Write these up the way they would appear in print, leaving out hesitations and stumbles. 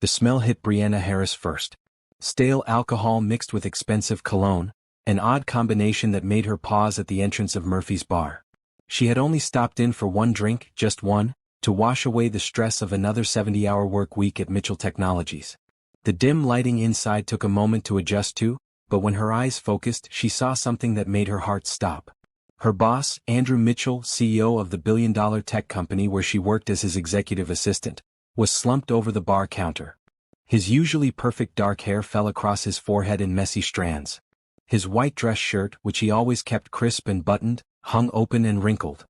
The smell hit Brianna Harris first. Stale alcohol mixed with expensive cologne, an odd combination that made her pause at the entrance of Murphy's bar. She had only stopped in for one drink, just one, to wash away the stress of another 70-hour work week at Mitchell Technologies. The dim lighting inside took a moment to adjust to, but when her eyes focused, she saw something that made her heart stop. Her boss, Andrew Mitchell, CEO of the billion-dollar tech company where she worked as his executive assistant, was slumped over the bar counter. His usually perfect dark hair fell across his forehead in messy strands. His white dress shirt, which he always kept crisp and buttoned, hung open and wrinkled.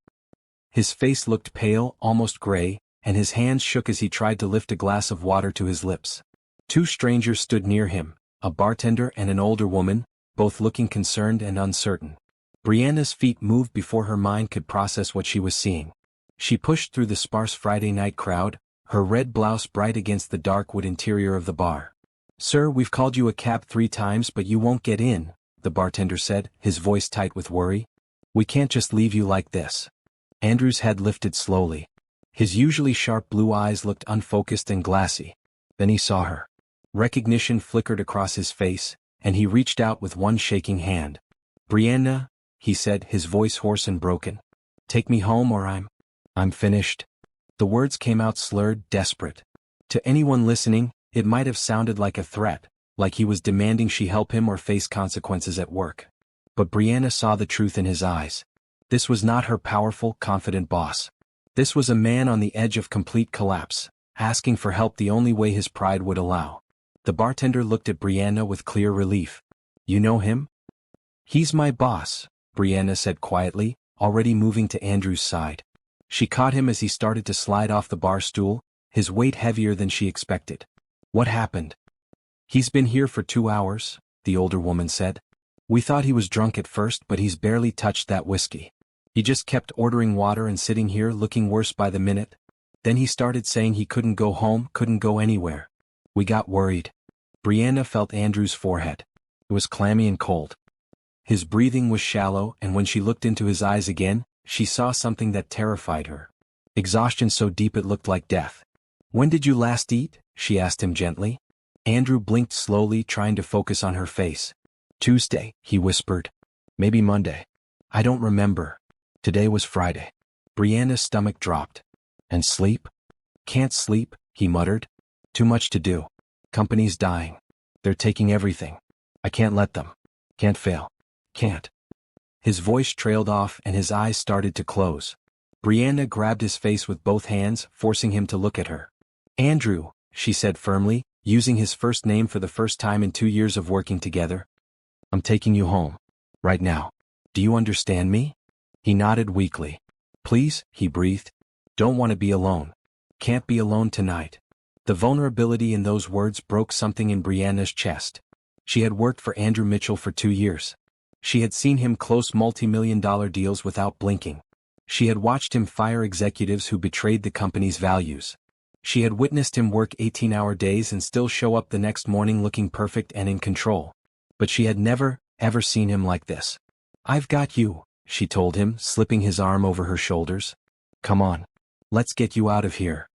His face looked pale, almost gray, and his hands shook as he tried to lift a glass of water to his lips. Two strangers stood near him, a bartender and an older woman, both looking concerned and uncertain. Brianna's feet moved before her mind could process what she was seeing. She pushed through the sparse Friday night crowd, her red blouse bright against the dark wood interior of the bar. "Sir, we've called you a cab 3 times but you won't get in," the bartender said, his voice tight with worry. "We can't just leave you like this." Andrew's head lifted slowly. His usually sharp blue eyes looked unfocused and glassy. Then he saw her. Recognition flickered across his face, and he reached out with one shaking hand. "Brianna," he said, his voice hoarse and broken. "Take me home or I'm finished." The words came out slurred, desperate. To anyone listening, it might have sounded like a threat, like he was demanding she help him or face consequences at work. But Brianna saw the truth in his eyes. This was not her powerful, confident boss. This was a man on the edge of complete collapse, asking for help the only way his pride would allow. The bartender looked at Brianna with clear relief. "You know him?" "He's my boss," Brianna said quietly, already moving to Andrew's side. She caught him as he started to slide off the bar stool, his weight heavier than she expected. "What happened?" "He's been here for 2 hours," the older woman said. "We thought he was drunk at first but he's barely touched that whiskey. He just kept ordering water and sitting here looking worse by the minute. Then he started saying he couldn't go home, couldn't go anywhere. We got worried." Brianna felt Andrew's forehead. It was clammy and cold. His breathing was shallow, and when she looked into his eyes again, she saw something that terrified her. Exhaustion so deep it looked like death. "When did you last eat?" she asked him gently. Andrew blinked slowly, trying to focus on her face. "Tuesday," he whispered. "Maybe Monday. I don't remember. Today was Friday." Brianna's stomach dropped. "And sleep?" "Can't sleep," he muttered. "Too much to do. Company's dying. They're taking everything. I can't let them. Can't fail. Can't." His voice trailed off and his eyes started to close. Brianna grabbed his face with both hands, forcing him to look at her. "Andrew," she said firmly, using his first name for the first time in 2 years of working together. "I'm taking you home. Right now. Do you understand me?" He nodded weakly. "Please," he breathed. "Don't want to be alone. Can't be alone tonight." The vulnerability in those words broke something in Brianna's chest. She had worked for Andrew Mitchell for 2 years. She had seen him close multi-million-dollar deals without blinking. She had watched him fire executives who betrayed the company's values. She had witnessed him work 18-hour days and still show up the next morning looking perfect and in control. But she had never, ever seen him like this. "I've got you," she told him, slipping his arm over her shoulders. "Come on. Let's get you out of here."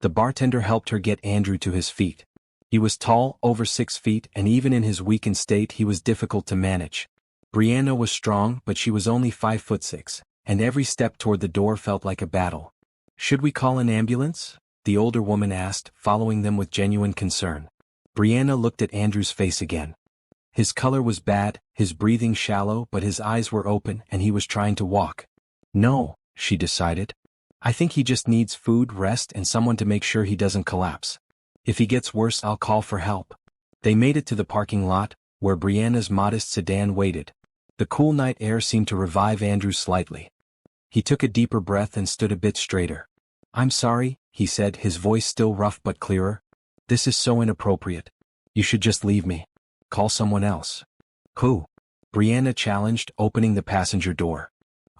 The bartender helped her get Andrew to his feet. He was tall, over 6 feet, and even in his weakened state he was difficult to manage. Brianna was strong, but she was only 5'6", and every step toward the door felt like a battle. "Should we call an ambulance?" the older woman asked, following them with genuine concern. Brianna looked at Andrew's face again. His color was bad, his breathing shallow, but his eyes were open and he was trying to walk. "No," she decided. "I think he just needs food, rest, and someone to make sure he doesn't collapse. If he gets worse, I'll call for help." They made it to the parking lot, where Brianna's modest sedan waited. The cool night air seemed to revive Andrew slightly. He took a deeper breath and stood a bit straighter. "I'm sorry," he said, his voice still rough but clearer. "This is so inappropriate. You should just leave me. Call someone else." "Who?" Brianna challenged, opening the passenger door.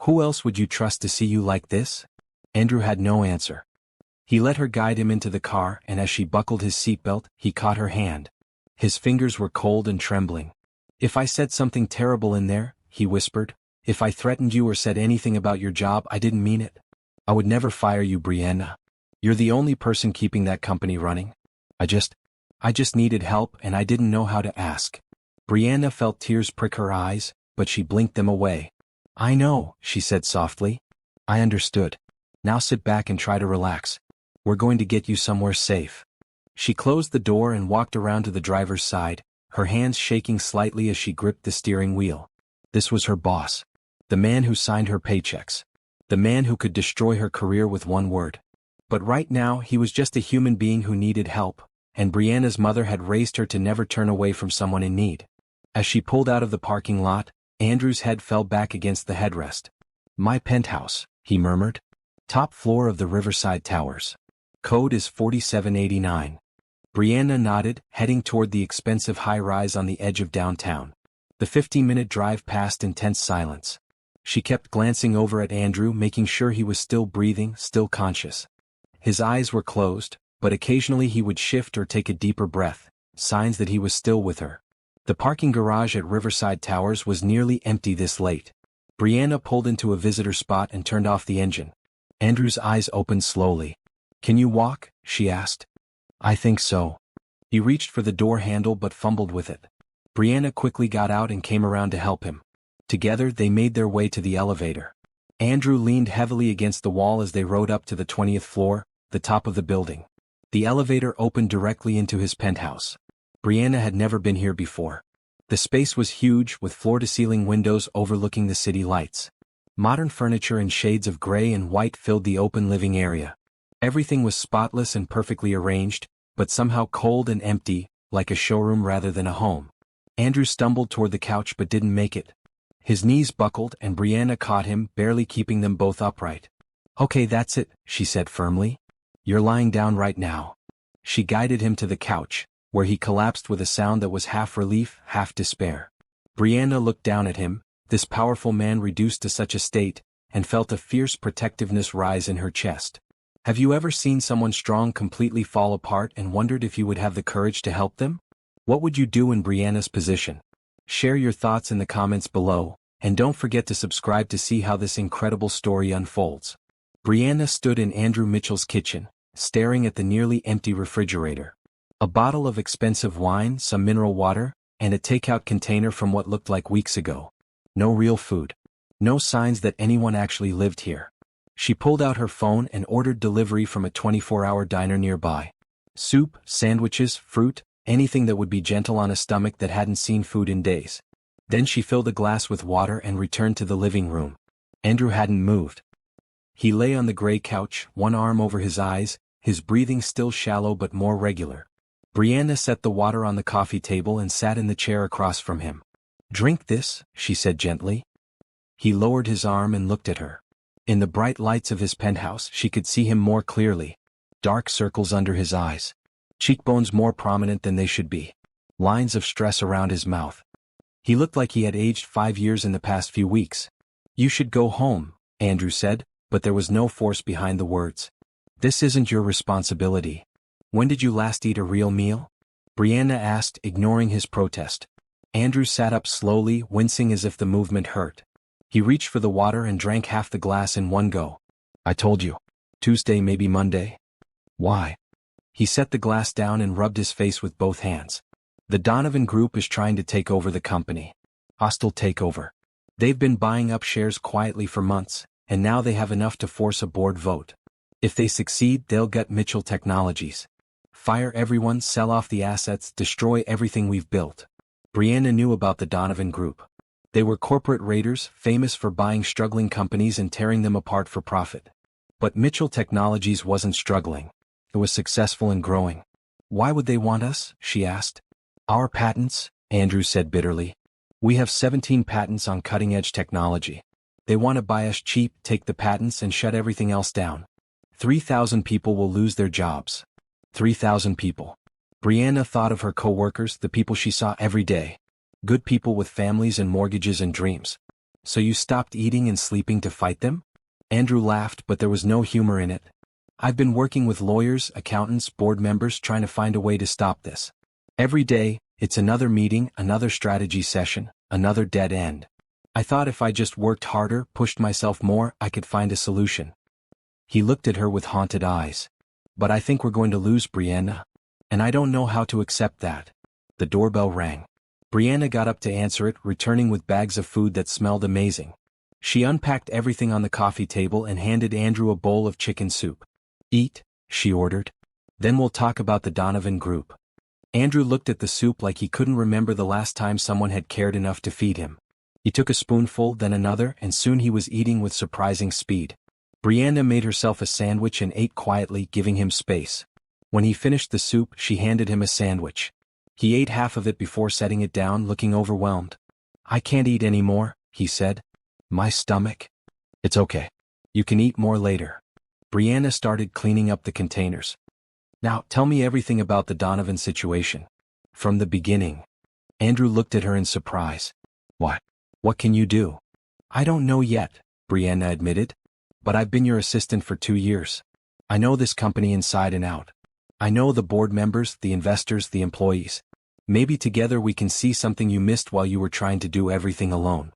"Who else would you trust to see you like this?" Andrew had no answer. He let her guide him into the car, and as she buckled his seatbelt, he caught her hand. His fingers were cold and trembling. "If I said something terrible in there," he whispered, "if I threatened you or said anything about your job, I didn't mean it. I would never fire you, Brianna. You're the only person keeping that company running. I just needed help and I didn't know how to ask. Brianna felt tears prick her eyes, but she blinked them away. I know, she said softly. I understood. Now sit back and try to relax. We're going to get you somewhere safe. She closed the door and walked around to the driver's side, her hands shaking slightly as she gripped the steering wheel. This was her boss. The man who signed her paychecks. The man who could destroy her career with one word. But right now he was just a human being who needed help, and Brianna's mother had raised her to never turn away from someone in need. As she pulled out of the parking lot, Andrew's head fell back against the headrest. My penthouse, he murmured. Top floor of the Riverside Towers. Code is 4789. Brianna nodded, heading toward the expensive high-rise on the edge of downtown. The 15-minute drive passed in tense silence. She kept glancing over at Andrew, making sure he was still breathing, still conscious. His eyes were closed, but occasionally he would shift or take a deeper breath, signs that he was still with her. The parking garage at Riverside Towers was nearly empty this late. Brianna pulled into a visitor spot and turned off the engine. Andrew's eyes opened slowly. Can you walk? She asked. I think so. He reached for the door handle but fumbled with it. Brianna quickly got out and came around to help him. Together they made their way to the elevator. Andrew leaned heavily against the wall as they rode up to the 20th floor, the top of the building. The elevator opened directly into his penthouse. Brianna had never been here before. The space was huge, with floor-to-ceiling windows overlooking the city lights. Modern furniture in shades of gray and white filled the open living area. Everything was spotless and perfectly arranged, but somehow cold and empty, like a showroom rather than a home. Andrew stumbled toward the couch but didn't make it. His knees buckled and Brianna caught him, barely keeping them both upright. Okay, that's it, she said firmly. You're lying down right now. She guided him to the couch, where he collapsed with a sound that was half relief, half despair. Brianna looked down at him, this powerful man reduced to such a state, and felt a fierce protectiveness rise in her chest. Have you ever seen someone strong completely fall apart and wondered if you would have the courage to help them? What would you do in Brianna's position? Share your thoughts in the comments below, and don't forget to subscribe to see how this incredible story unfolds. Brianna stood in Andrew Mitchell's kitchen, staring at the nearly empty refrigerator. A bottle of expensive wine, some mineral water, and a takeout container from what looked like weeks ago. No real food. No signs that anyone actually lived here. She pulled out her phone and ordered delivery from a 24-hour diner nearby. Soup, sandwiches, fruit, anything that would be gentle on a stomach that hadn't seen food in days. Then she filled a glass with water and returned to the living room. Andrew hadn't moved. He lay on the gray couch, one arm over his eyes, his breathing still shallow but more regular. Brianna set the water on the coffee table and sat in the chair across from him. Drink this, she said gently. He lowered his arm and looked at her. In the bright lights of his penthouse she could see him more clearly. Dark circles under his eyes. Cheekbones more prominent than they should be. Lines of stress around his mouth. He looked like he had aged 5 years in the past few weeks. You should go home, Andrew said, but there was no force behind the words. This isn't your responsibility. When did you last eat a real meal? Brianna asked, ignoring his protest. Andrew sat up slowly, wincing as if the movement hurt. He reached for the water and drank half the glass in one go. I told you. Tuesday, maybe Monday. Why? He set the glass down and rubbed his face with both hands. The Donovan Group is trying to take over the company. Hostile takeover. They've been buying up shares quietly for months, and now they have enough to force a board vote. If they succeed, they'll gut Mitchell Technologies. Fire everyone, sell off the assets, destroy everything we've built. Brianna knew about the Donovan Group. They were corporate raiders, famous for buying struggling companies and tearing them apart for profit. But Mitchell Technologies wasn't struggling. It was successful and growing. Why would they want us? She asked. Our patents, Andrew said bitterly. We have 17 patents on cutting-edge technology. They want to buy us cheap, take the patents and shut everything else down. 3,000 people will lose their jobs. 3,000 people. Brianna thought of her co-workers, the people she saw every day. Good people with families and mortgages and dreams. So you stopped eating and sleeping to fight them? Andrew laughed, but there was no humor in it. I've been working with lawyers, accountants, board members trying to find a way to stop this. Every day, it's another meeting, another strategy session, another dead end. I thought if I just worked harder, pushed myself more, I could find a solution. He looked at her with haunted eyes. But I think we're going to lose, Brianna. And I don't know how to accept that. The doorbell rang. Brianna got up to answer it, returning with bags of food that smelled amazing. She unpacked everything on the coffee table and handed Andrew a bowl of chicken soup. "Eat," she ordered. "Then we'll talk about the Donovan Group." Andrew looked at the soup like he couldn't remember the last time someone had cared enough to feed him. He took a spoonful, then another, and soon he was eating with surprising speed. Brianna made herself a sandwich and ate quietly, giving him space. When he finished the soup, she handed him a sandwich. He ate half of it before setting it down, looking overwhelmed. "I can't eat any more," he said. "My stomach." "It's okay. You can eat more later." Brianna started cleaning up the containers. "Now, tell me everything about the Donovan situation. From the beginning." Andrew looked at her in surprise. "What? What can you do?" "I don't know yet," Brianna admitted. "But I've been your assistant for 2 years. I know this company inside and out. I know the board members, the investors, the employees. Maybe together we can see something you missed while you were trying to do everything alone."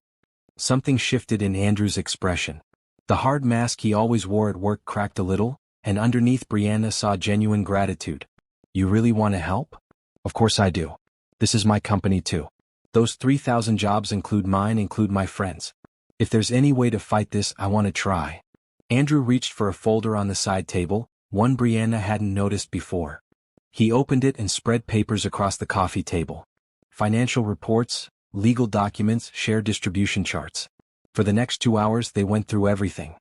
Something shifted in Andrew's expression. The hard mask he always wore at work cracked a little, and underneath Brianna saw genuine gratitude. "You really want to help?" "Of course I do. This is my company too. Those 3,000 jobs include mine, include my friends. If there's any way to fight this, I want to try." Andrew reached for a folder on the side table, one Brianna hadn't noticed before. He opened it and spread papers across the coffee table. Financial reports, legal documents, share distribution charts. For the next 2 hours they went through everything.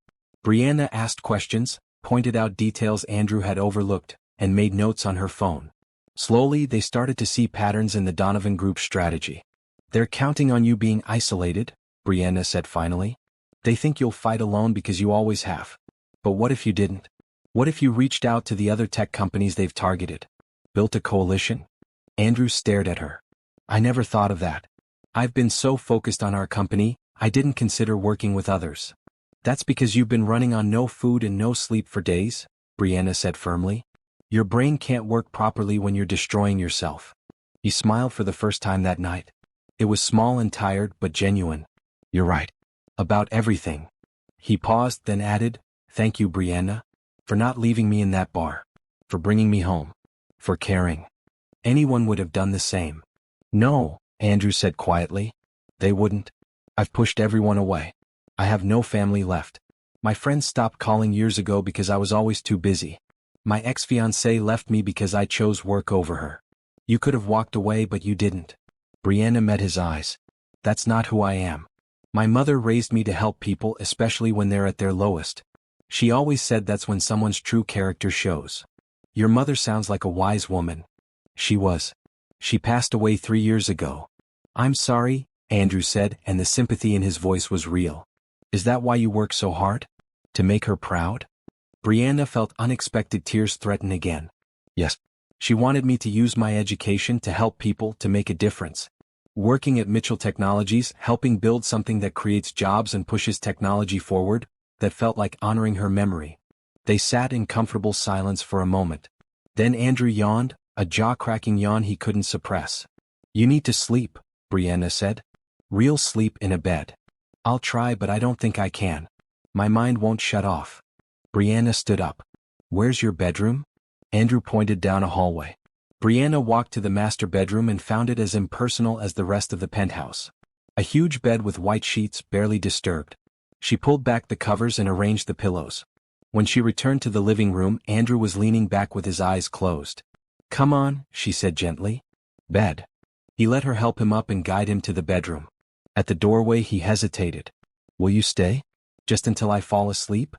Brianna asked questions, pointed out details Andrew had overlooked, and made notes on her phone. Slowly they started to see patterns in the Donovan Group strategy. "They're counting on you being isolated," Brianna said finally. "They think you'll fight alone because you always have. But what if you didn't? What if you reached out to the other tech companies they've targeted? Built a coalition?" Andrew stared at her. "I never thought of that. I've been so focused on our company, I didn't consider working with others." "That's because you've been running on no food and no sleep for days," Brianna said firmly. "Your brain can't work properly when you're destroying yourself." He smiled for the first time that night. It was small and tired, but genuine. "You're right. About everything." He paused, then added, "Thank you, Brianna, for not leaving me in that bar. For bringing me home. For caring. Anyone would have done the same." "No," Andrew said quietly. "They wouldn't. I've pushed everyone away. I have no family left. My friends stopped calling years ago because I was always too busy. My ex-fiancée left me because I chose work over her. You could have walked away, but you didn't." Brianna met his eyes. "That's not who I am. My mother raised me to help people, especially when they're at their lowest. She always said that's when someone's true character shows." "Your mother sounds like a wise woman." "She was. She passed away 3 years ago." "I'm sorry," Andrew said, and the sympathy in his voice was real. "Is that why you work so hard? To make her proud?" Brianna felt unexpected tears threaten again. "Yes. She wanted me to use my education to help people, to make a difference. Working at Mitchell Technologies, helping build something that creates jobs and pushes technology forward, that felt like honoring her memory." They sat in comfortable silence for a moment. Then Andrew yawned, a jaw-cracking yawn he couldn't suppress. "You need to sleep," Brianna said. "Real sleep in a bed." "I'll try, but I don't think I can. My mind won't shut off." Brianna stood up. "Where's your bedroom?" Andrew pointed down a hallway. Brianna walked to the master bedroom and found it as impersonal as the rest of the penthouse. A huge bed with white sheets, barely disturbed. She pulled back the covers and arranged the pillows. When she returned to the living room, Andrew was leaning back with his eyes closed. "Come on," she said gently. "Bed." He let her help him up and guide him to the bedroom. At the doorway he hesitated. "Will you stay? Just until I fall asleep?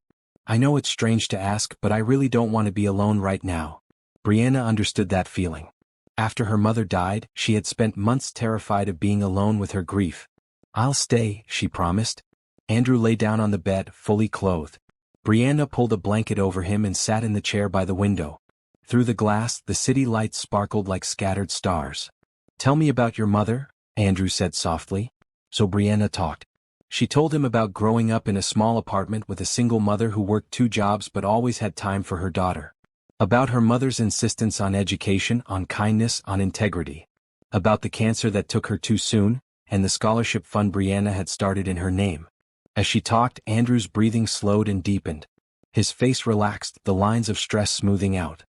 I know it's strange to ask, but I really don't want to be alone right now." Brianna understood that feeling. After her mother died, she had spent months terrified of being alone with her grief. "I'll stay," she promised. Andrew lay down on the bed, fully clothed. Brianna pulled a blanket over him and sat in the chair by the window. Through the glass, the city lights sparkled like scattered stars. "Tell me about your mother," Andrew said softly. So Brianna talked. She told him about growing up in a small apartment with a single mother who worked 2 jobs but always had time for her daughter. About her mother's insistence on education, on kindness, on integrity. About the cancer that took her too soon, and the scholarship fund Brianna had started in her name. As she talked, Andrew's breathing slowed and deepened. His face relaxed, the lines of stress smoothing out.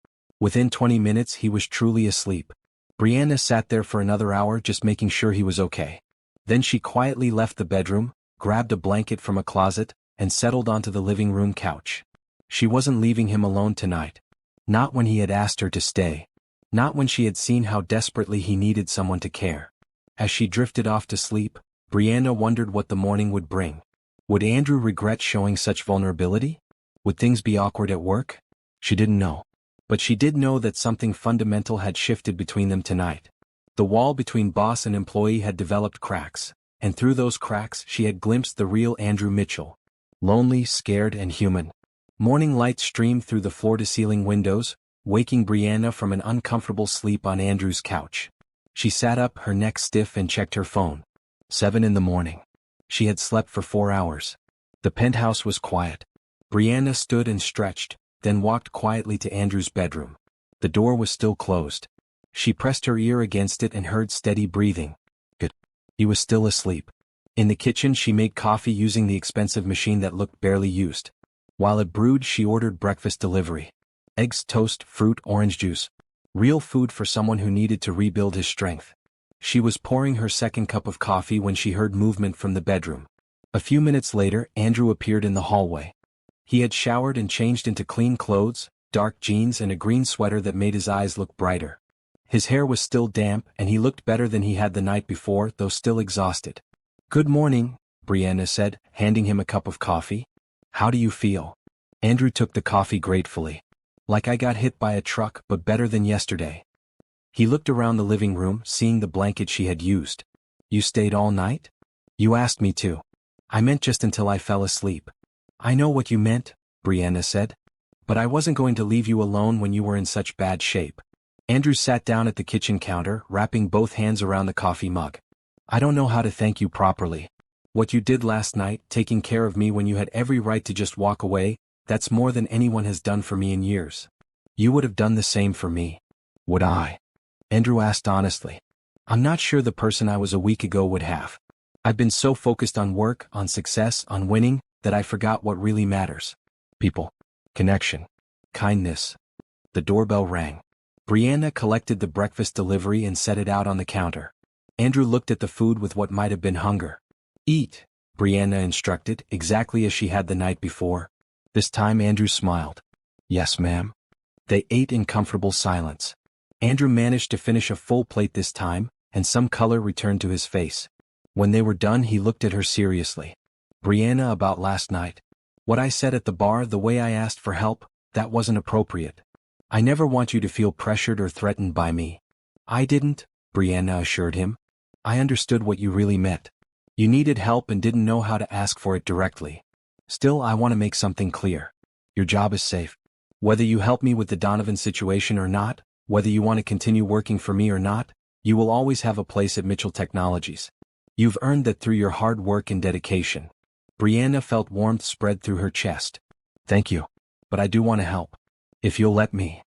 Within 20 minutes he was truly asleep. Brianna sat there for another hour just making sure he was okay. Then she quietly left the bedroom, grabbed a blanket from a closet, and settled onto the living room couch. She wasn't leaving him alone tonight. Not when he had asked her to stay. Not when she had seen how desperately he needed someone to care. As she drifted off to sleep, Brianna wondered what the morning would bring. Would Andrew regret showing such vulnerability? Would things be awkward at work? She didn't know. But she did know that something fundamental had shifted between them tonight. The wall between boss and employee had developed cracks, and through those cracks she had glimpsed the real Andrew Mitchell. Lonely, scared, and human. Morning light streamed through the floor-to-ceiling windows, waking Brianna from an uncomfortable sleep on Andrew's couch. She sat up, her neck stiff, and checked her phone. 7 in the morning. She had slept for 4 hours. The penthouse was quiet. Brianna stood and stretched, then walked quietly to Andrew's bedroom. The door was still closed. She pressed her ear against it and heard steady breathing. Good. He was still asleep. In the kitchen she made coffee using the expensive machine that looked barely used. While it brewed she ordered breakfast delivery. Eggs, toast, fruit, orange juice. Real food for someone who needed to rebuild his strength. She was pouring her second cup of coffee when she heard movement from the bedroom. A few minutes later, Andrew appeared in the hallway. He had showered and changed into clean clothes, dark jeans and a green sweater that made his eyes look brighter. His hair was still damp and he looked better than he had the night before, though still exhausted. "Good morning," Brianna said, handing him a cup of coffee. "How do you feel?" Andrew took the coffee gratefully. "Like I got hit by a truck, but better than yesterday." He looked around the living room, seeing the blanket she had used. "You stayed all night?" "You asked me to." "I meant just until I fell asleep." "I know what you meant," Brianna said. "But I wasn't going to leave you alone when you were in such bad shape." Andrew sat down at the kitchen counter, wrapping both hands around the coffee mug. "I don't know how to thank you properly. What you did last night, taking care of me when you had every right to just walk away, that's more than anyone has done for me in years. You would have done the same for me." "Would I?" Andrew asked honestly. "I'm not sure the person I was a week ago would have. I've been so focused on work, on success, on winning, that I forgot what really matters. People. Connection. Kindness." The doorbell rang. Brianna collected the breakfast delivery and set it out on the counter. Andrew looked at the food with what might have been hunger. "Eat," Brianna instructed, exactly as she had the night before. This time Andrew smiled. "Yes, ma'am." They ate in comfortable silence. Andrew managed to finish a full plate this time, and some color returned to his face. When they were done he looked at her seriously. "Brianna, about last night. What I said at the bar, the way I asked for help, that wasn't appropriate. I never want you to feel pressured or threatened by me." "I didn't," Brianna assured him. "I understood what you really meant. You needed help and didn't know how to ask for it directly. Still, I want to make something clear. Your job is safe. Whether you help me with the Donovan situation or not, whether you want to continue working for me or not, you will always have a place at Mitchell Technologies. You've earned that through your hard work and dedication." Brianna felt warmth spread through her chest. "Thank you. But I do want to help. If you'll let me."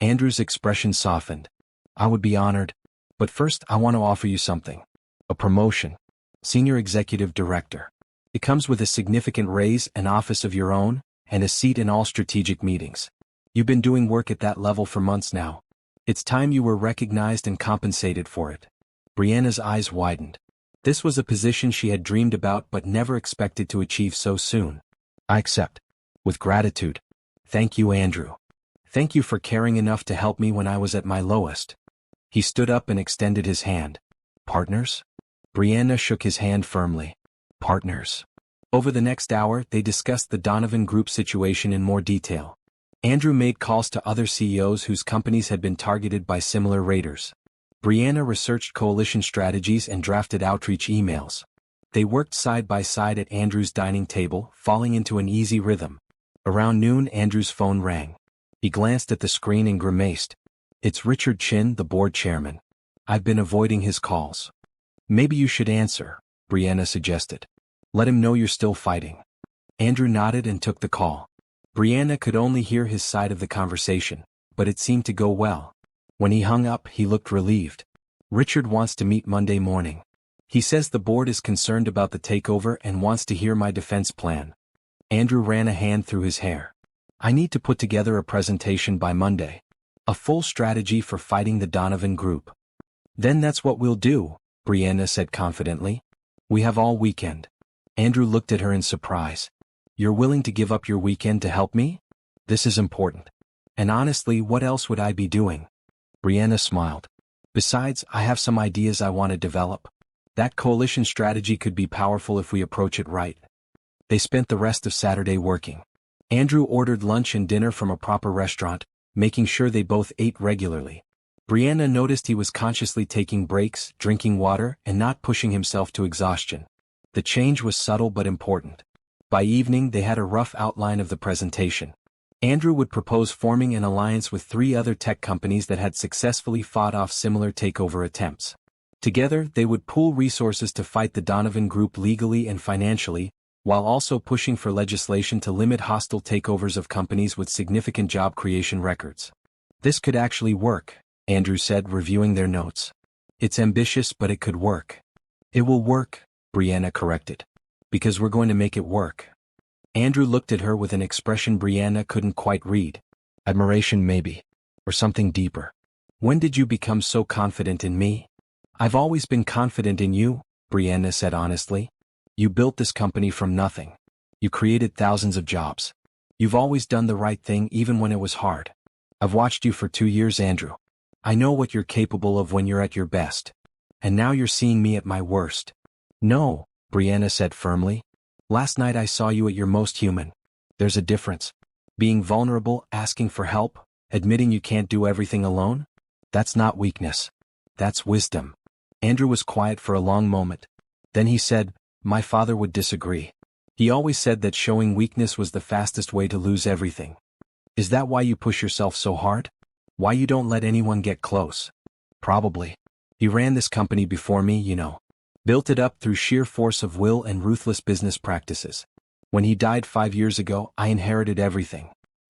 Andrew's expression softened. "I would be honored. But first I want to offer you something. A promotion. Senior Executive Director. It comes with a significant raise, an office of your own, and a seat in all strategic meetings. You've been doing work at that level for months now. It's time you were recognized and compensated for it." Brianna's eyes widened. This was a position she had dreamed about but never expected to achieve so soon. "I accept. With gratitude. Thank you, Andrew. Thank you for caring enough to help me when I was at my lowest." He stood up and extended his hand. "Partners?" Brianna shook his hand firmly. "Partners." Over the next hour they discussed the Donovan Group situation in more detail. Andrew made calls to other CEOs whose companies had been targeted by similar raiders. Brianna researched coalition strategies and drafted outreach emails. They worked side by side at Andrew's dining table, falling into an easy rhythm. Around noon Andrew's phone rang. He glanced at the screen and grimaced. "It's Richard Chin, the board chairman. I've been avoiding his calls." "Maybe you should answer," Brianna suggested. "Let him know you're still fighting." Andrew nodded and took the call. Brianna could only hear his side of the conversation, but it seemed to go well. When he hung up, he looked relieved. "Richard wants to meet Monday morning. He says the board is concerned about the takeover and wants to hear my defense plan." Andrew ran a hand through his hair. "I need to put together a presentation by Monday. A full strategy for fighting the Donovan Group. Then that's what we'll do, Brianna said confidently. We have all weekend. Andrew looked at her in surprise. You're willing to give up your weekend to help me? This is important. And honestly, what else would I be doing? Brianna smiled. Besides, I have some ideas I want to develop. That coalition strategy could be powerful if we approach it right. They spent the rest of Saturday working. Andrew ordered lunch and dinner from a proper restaurant, making sure they both ate regularly. Brianna noticed he was consciously taking breaks, drinking water, and not pushing himself to exhaustion. The change was subtle but important. By evening they had a rough outline of the presentation. Andrew would propose forming an alliance with 3 other tech companies that had successfully fought off similar takeover attempts. Together, they would pool resources to fight the Donovan Group legally and financially, while also pushing for legislation to limit hostile takeovers of companies with significant job creation records. This could actually work, Andrew said, reviewing their notes. It's ambitious, but it could work. It will work, Brianna corrected. Because we're going to make it work. Andrew looked at her with an expression Brianna couldn't quite read. Admiration maybe. Or something deeper. When did you become so confident in me? I've always been confident in you, Brianna said honestly. You built this company from nothing. You created thousands of jobs. You've always done the right thing even when it was hard. I've watched you for 2 years, Andrew. I know what you're capable of when you're at your best. And now you're seeing me at my worst. No, Brianna said firmly. Last night I saw you at your most human. There's a difference. Being vulnerable, asking for help, admitting you can't do everything alone? That's not weakness. That's wisdom. Andrew was quiet for a long moment. Then he said, my father would disagree. He always said that showing weakness was the fastest way to lose everything. Is that why you push yourself so hard? Why you don't let anyone get close? Probably. He ran this company before me, you know. Built it up through sheer force of will and ruthless business practices. When he died 5 years ago, I inherited everything.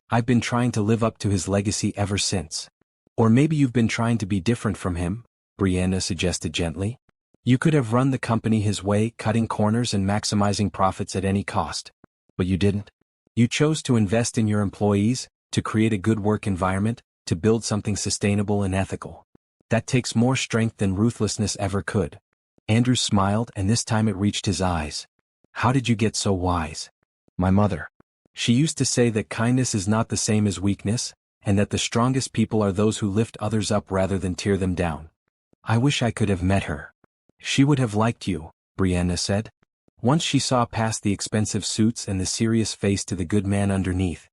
I've been trying to live up to his legacy ever since. Or maybe you've been trying to be different from him, Brianna suggested gently. You could have run the company his way, cutting corners and maximizing profits at any cost. But you didn't. You chose to invest in your employees, to create a good work environment, to build something sustainable and ethical. That takes more strength than ruthlessness ever could. Andrew smiled, and this time it reached his eyes. How did you get so wise? My mother. She used to say that kindness is not the same as weakness, and that the strongest people are those who lift others up rather than tear them down. I wish I could have met her. She would have liked you, Brianna said. Once she saw past the expensive suits and the serious face to the good man underneath.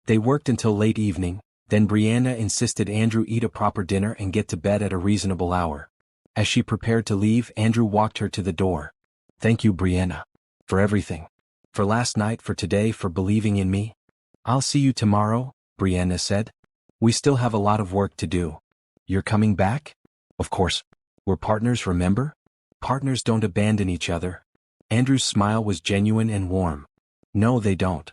They worked until late evening, then Brianna insisted Andrew eat a proper dinner and get to bed at a reasonable hour. As she prepared to leave, Andrew walked her to the door. Thank you, Brianna. For everything. For last night, for today, for believing in me. I'll see you tomorrow, Brianna said. We still have a lot of work to do. You're coming back? Of course. We're partners, remember? Partners don't abandon each other. Andrew's smile was genuine and warm. No, they don't.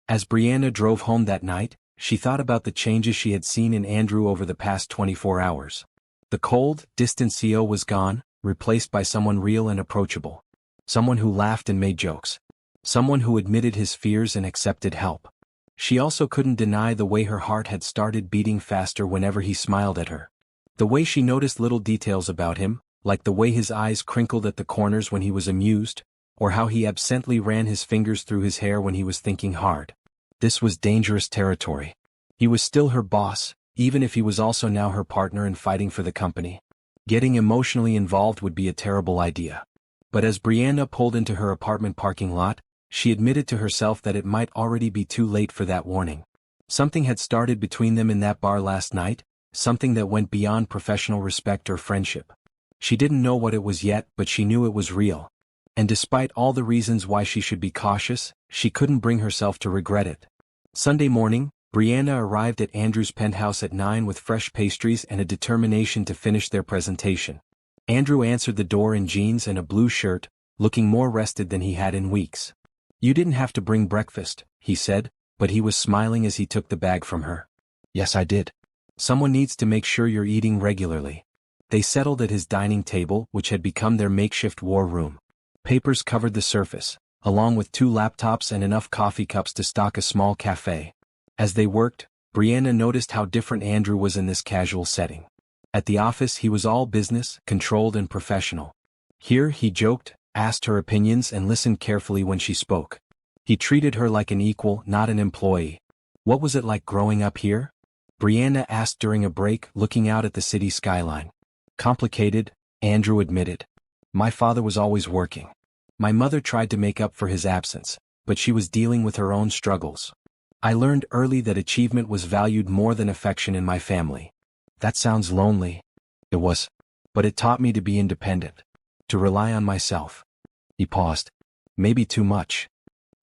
As Brianna drove home that night, she thought about the changes she had seen in Andrew over the past 24 hours. The cold, distant CEO was gone, replaced by someone real and approachable. Someone who laughed and made jokes. Someone who admitted his fears and accepted help. She also couldn't deny the way her heart had started beating faster whenever he smiled at her. The way she noticed little details about him, like the way his eyes crinkled at the corners when he was amused, or how he absently ran his fingers through his hair when he was thinking hard. This was dangerous territory. He was still her boss, even if he was also now her partner in fighting for the company. Getting emotionally involved would be a terrible idea. But as Brianna pulled into her apartment parking lot, she admitted to herself that it might already be too late for that warning. Something had started between them in that bar last night, something that went beyond professional respect or friendship. She didn't know what it was yet, but she knew it was real. And despite all the reasons why she should be cautious, she couldn't bring herself to regret it. Sunday morning, Brianna arrived at Andrew's penthouse at 9 with fresh pastries and a determination to finish their presentation. Andrew answered the door in jeans and a blue shirt, looking more rested than he had in weeks. You didn't have to bring breakfast, he said, but he was smiling as he took the bag from her. Yes, I did. Someone needs to make sure you're eating regularly. They settled at his dining table, which had become their makeshift war room. Papers covered the surface, along with 2 laptops and enough coffee cups to stock a small cafe. As they worked, Brianna noticed how different Andrew was in this casual setting. At the office he was all business, controlled and professional. Here he joked, asked her opinions and listened carefully when she spoke. He treated her like an equal, not an employee. What was it like growing up here? Brianna asked during a break, looking out at the city skyline. Complicated, Andrew admitted. My father was always working. My mother tried to make up for his absence, but she was dealing with her own struggles. I learned early that achievement was valued more than affection in my family. That sounds lonely. It was. But it taught me to be independent. To rely on myself. He paused. Maybe too much.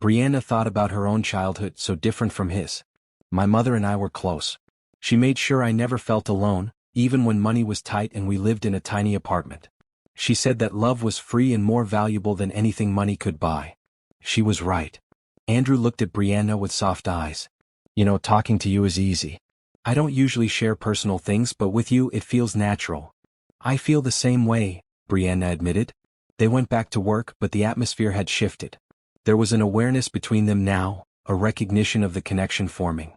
Brianna thought about her own childhood, so different from his. My mother and I were close. She made sure I never felt alone, even when money was tight and we lived in a tiny apartment. She said that love was free and more valuable than anything money could buy. She was right. Andrew looked at Brianna with soft eyes. You know, talking to you is easy. I don't usually share personal things, but with you it feels natural. I feel the same way, Brianna admitted. They went back to work, but the atmosphere had shifted. There was an awareness between them now, a recognition of the connection forming.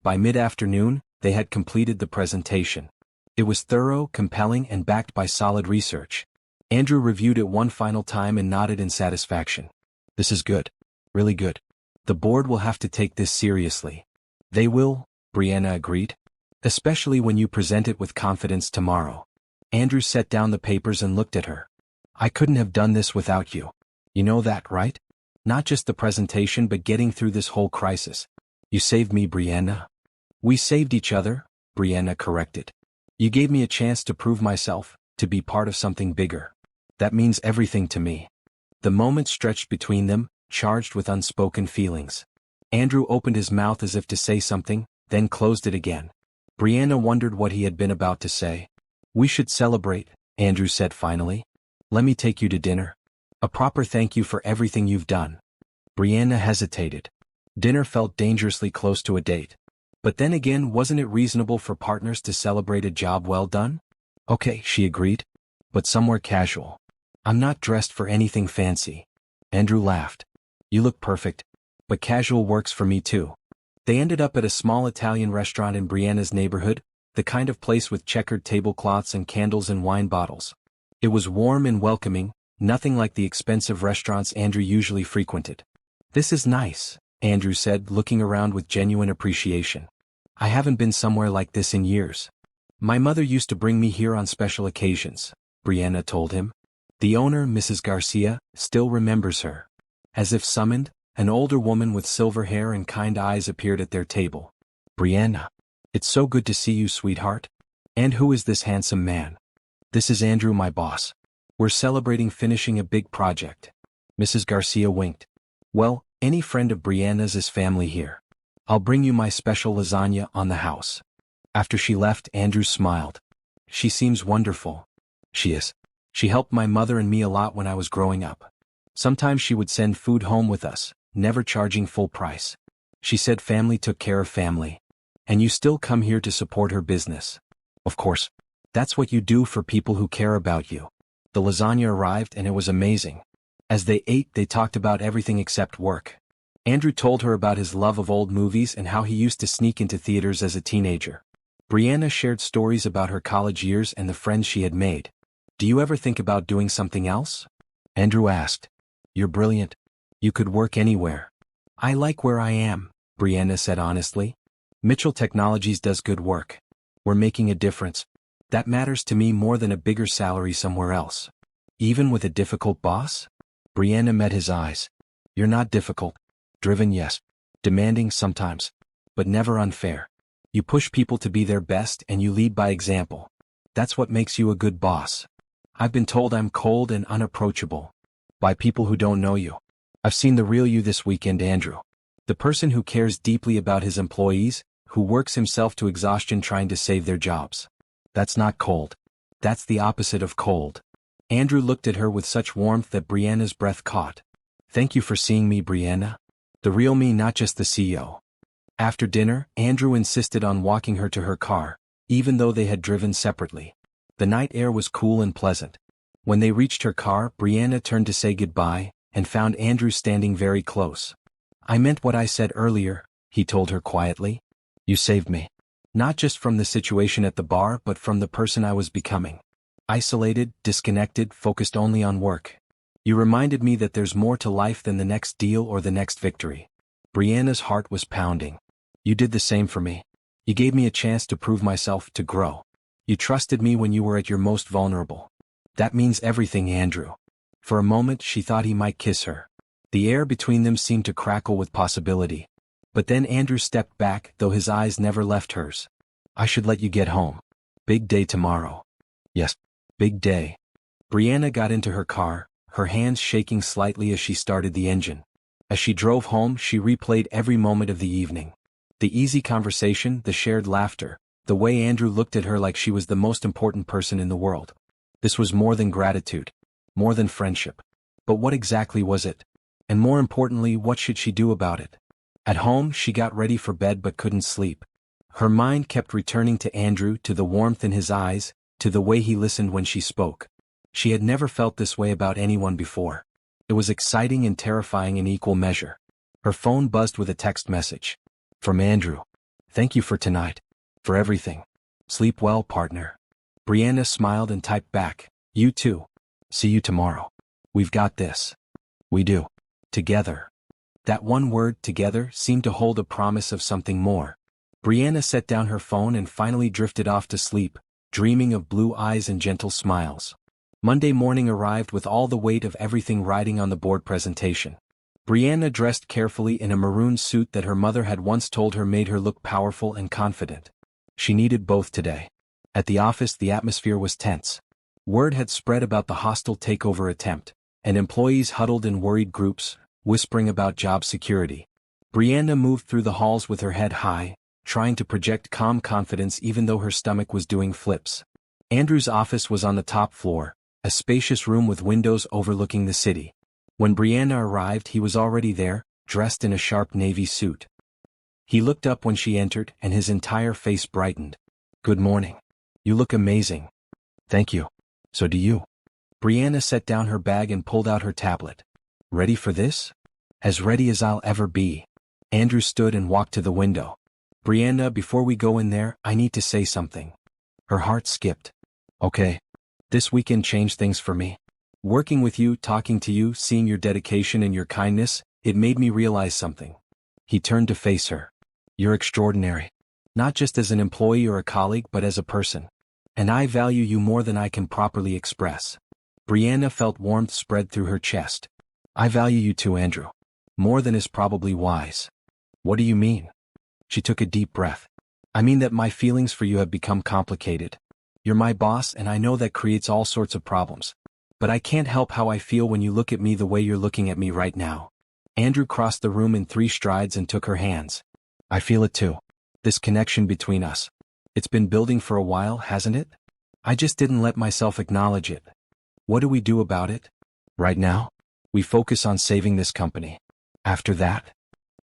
By mid-afternoon, they had completed the presentation. It was thorough, compelling, and backed by solid research. Andrew reviewed it one final time and nodded in satisfaction. This is good. Really good. The board will have to take this seriously. They will, Brianna agreed. Especially when you present it with confidence tomorrow. Andrew set down the papers and looked at her. I couldn't have done this without you. You know that, right? Not just the presentation but getting through this whole crisis. You saved me, Brianna. We saved each other, Brianna corrected. You gave me a chance to prove myself, to be part of something bigger. That means everything to me. The moment stretched between them, charged with unspoken feelings. Andrew opened his mouth as if to say something, then closed it again. Brianna wondered what he had been about to say. We should celebrate, Andrew said finally. Let me take you to dinner. A proper thank you for everything you've done. Brianna hesitated. Dinner felt dangerously close to a date. But then again, wasn't it reasonable for partners to celebrate a job well done? Okay, she agreed. But somewhere casual. I'm not dressed for anything fancy. Andrew laughed. You look perfect. But casual works for me too. They ended up at a small Italian restaurant in Brianna's neighborhood, the kind of place with checkered tablecloths and candles and wine bottles. It was warm and welcoming, nothing like the expensive restaurants Andrew usually frequented. This is nice, Andrew said, looking around with genuine appreciation. I haven't been somewhere like this in years. My mother used to bring me here on special occasions, Brianna told him. The owner, Mrs. Garcia, still remembers her. As if summoned, an older woman with silver hair and kind eyes appeared at their table. Brianna. It's so good to see you, sweetheart. And who is this handsome man? This is Andrew, my boss. We're celebrating finishing a big project. Mrs. Garcia winked. Well, any friend of Brianna's is family here. I'll bring you my special lasagna on the house. After she left, Andrew smiled. She seems wonderful. She is. She helped my mother and me a lot when I was growing up. Sometimes she would send food home with us, never charging full price. She said family took care of family. And you still come here to support her business. Of course. That's what you do for people who care about you. The lasagna arrived and it was amazing. As they ate, they talked about everything except work. Andrew told her about his love of old movies and how he used to sneak into theaters as a teenager. Brianna shared stories about her college years and the friends she had made. Do you ever think about doing something else? Andrew asked. You're brilliant. You could work anywhere. I like where I am, Brianna said honestly. Mitchell Technologies does good work. We're making a difference. That matters to me more than a bigger salary somewhere else. Even with a difficult boss? Brianna met his eyes. You're not difficult. Driven, yes. Demanding sometimes. But never unfair. You push people to be their best and you lead by example. That's what makes you a good boss. I've been told I'm cold and unapproachable. By people who don't know you. I've seen the real you this weekend, Andrew. The person who cares deeply about his employees, who works himself to exhaustion trying to save their jobs. That's not cold. That's the opposite of cold. Andrew looked at her with such warmth that Brianna's breath caught. Thank you for seeing me, Brianna. The real me, not just the CEO. After dinner, Andrew insisted on walking her to her car, even though they had driven separately. The night air was cool and pleasant. When they reached her car, Brianna turned to say goodbye, and found Andrew standing very close. I meant what I said earlier, he told her quietly. You saved me. Not just from the situation at the bar but from the person I was becoming. Isolated, disconnected, focused only on work. You reminded me that there's more to life than the next deal or the next victory. Brianna's heart was pounding. You did the same for me. You gave me a chance to prove myself, to grow. You trusted me when you were at your most vulnerable. That means everything, Andrew. For a moment she thought he might kiss her. The air between them seemed to crackle with possibility. But then Andrew stepped back, though his eyes never left hers. I should let you get home. Big day tomorrow. Yes, big day. Brianna got into her car, her hands shaking slightly as she started the engine. As she drove home, she replayed every moment of the evening. The easy conversation, the shared laughter, the way Andrew looked at her like she was the most important person in the world. This was more than gratitude, more than friendship. But what exactly was it? And more importantly, what should she do about it? At home, she got ready for bed but couldn't sleep. Her mind kept returning to Andrew, to the warmth in his eyes, to the way he listened when she spoke. She had never felt this way about anyone before. It was exciting and terrifying in equal measure. Her phone buzzed with a text message. From Andrew. Thank you for tonight. For everything. Sleep well, partner. Brianna smiled and typed back. You too. See you tomorrow. We've got this. We do. Together. That one word, together, seemed to hold a promise of something more. Brianna set down her phone and finally drifted off to sleep, dreaming of blue eyes and gentle smiles. Monday morning arrived with all the weight of everything riding on the board presentation. Brianna dressed carefully in a maroon suit that her mother had once told her made her look powerful and confident. She needed both today. At the office, the atmosphere was tense. Word had spread about the hostile takeover attempt, and employees huddled in worried groups, whispering about job security. Brianna moved through the halls with her head high, trying to project calm confidence even though her stomach was doing flips. Andrew's office was on the top floor, a spacious room with windows overlooking the city. When Brianna arrived, he was already there, dressed in a sharp navy suit. He looked up when she entered, and his entire face brightened. Good morning. You look amazing. Thank you. So do you. Brianna set down her bag and pulled out her tablet. Ready for this? As ready as I'll ever be. Andrew stood and walked to the window. Brianna, before we go in there, I need to say something. Her heart skipped. Okay. This weekend changed things for me. Working with you, talking to you, seeing your dedication and your kindness, it made me realize something. He turned to face her. You're extraordinary. Not just as an employee or a colleague but as a person. And I value you more than I can properly express. Brianna felt warmth spread through her chest. I value you too, Andrew. More than is probably wise. What do you mean? She took a deep breath. I mean that my feelings for you have become complicated. You're my boss and I know that creates all sorts of problems. But I can't help how I feel when you look at me the way you're looking at me right now. Andrew crossed the room in 3 strides and took her hands. I feel it too. This connection between us. It's been building for a while, hasn't it? I just didn't let myself acknowledge it. What do we do about it? Right now? We focus on saving this company. After that?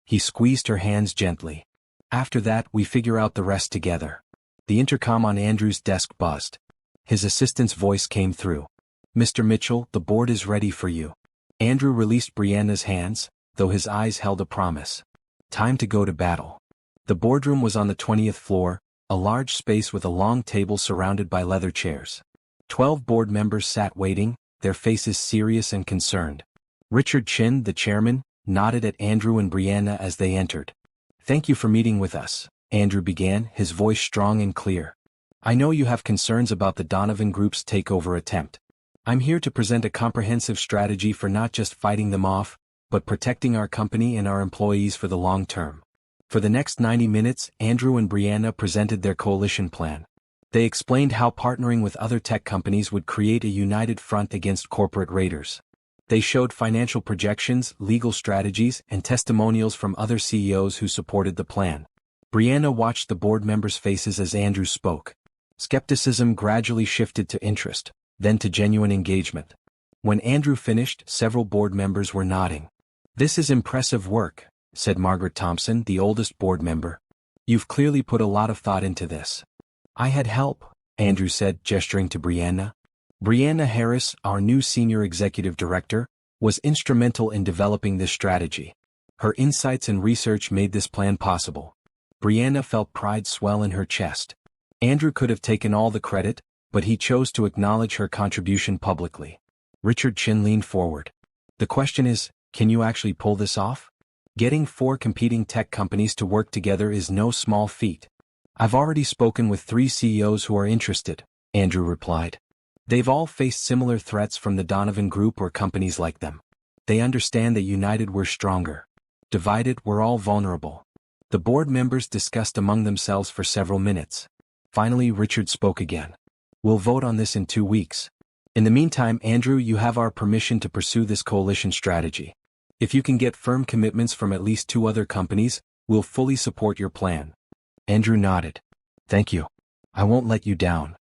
He squeezed her hands gently. After that, we figure out the rest together. The intercom on Andrew's desk buzzed. His assistant's voice came through. Mr. Mitchell, the board is ready for you. Andrew released Brianna's hands, though his eyes held a promise. Time to go to battle. The boardroom was on the 20th floor, a large space with a long table surrounded by leather chairs. 12 board members sat waiting, their faces serious and concerned. Richard Chin, the chairman, nodded at Andrew and Brianna as they entered. Thank you for meeting with us, Andrew began, his voice strong and clear. I know you have concerns about the Donovan Group's takeover attempt. I'm here to present a comprehensive strategy for not just fighting them off, but protecting our company and our employees for the long term. For the next 90 minutes, Andrew and Brianna presented their coalition plan. They explained how partnering with other tech companies would create a united front against corporate raiders. They showed financial projections, legal strategies, and testimonials from other CEOs who supported the plan. Brianna watched the board members' faces as Andrew spoke. Skepticism gradually shifted to interest, then to genuine engagement. When Andrew finished, several board members were nodding. This is impressive work, said Margaret Thompson, the oldest board member. You've clearly put a lot of thought into this. I had help, Andrew said, gesturing to Brianna. Brianna Harris, our new senior executive director, was instrumental in developing this strategy. Her insights and research made this plan possible. Brianna felt pride swell in her chest. Andrew could have taken all the credit, but he chose to acknowledge her contribution publicly. Richard Chin leaned forward. The question is, can you actually pull this off? Getting 4 competing tech companies to work together is no small feat. I've already spoken with 3 CEOs who are interested, Andrew replied. They've all faced similar threats from the Donovan Group or companies like them. They understand that united we're stronger. Divided, we're all vulnerable. The board members discussed among themselves for several minutes. Finally, Richard spoke again. We'll vote on this in 2 weeks. In the meantime, Andrew, you have our permission to pursue this coalition strategy. If you can get firm commitments from at least 2 other companies, we'll fully support your plan. Andrew nodded. Thank you. I won't let you down.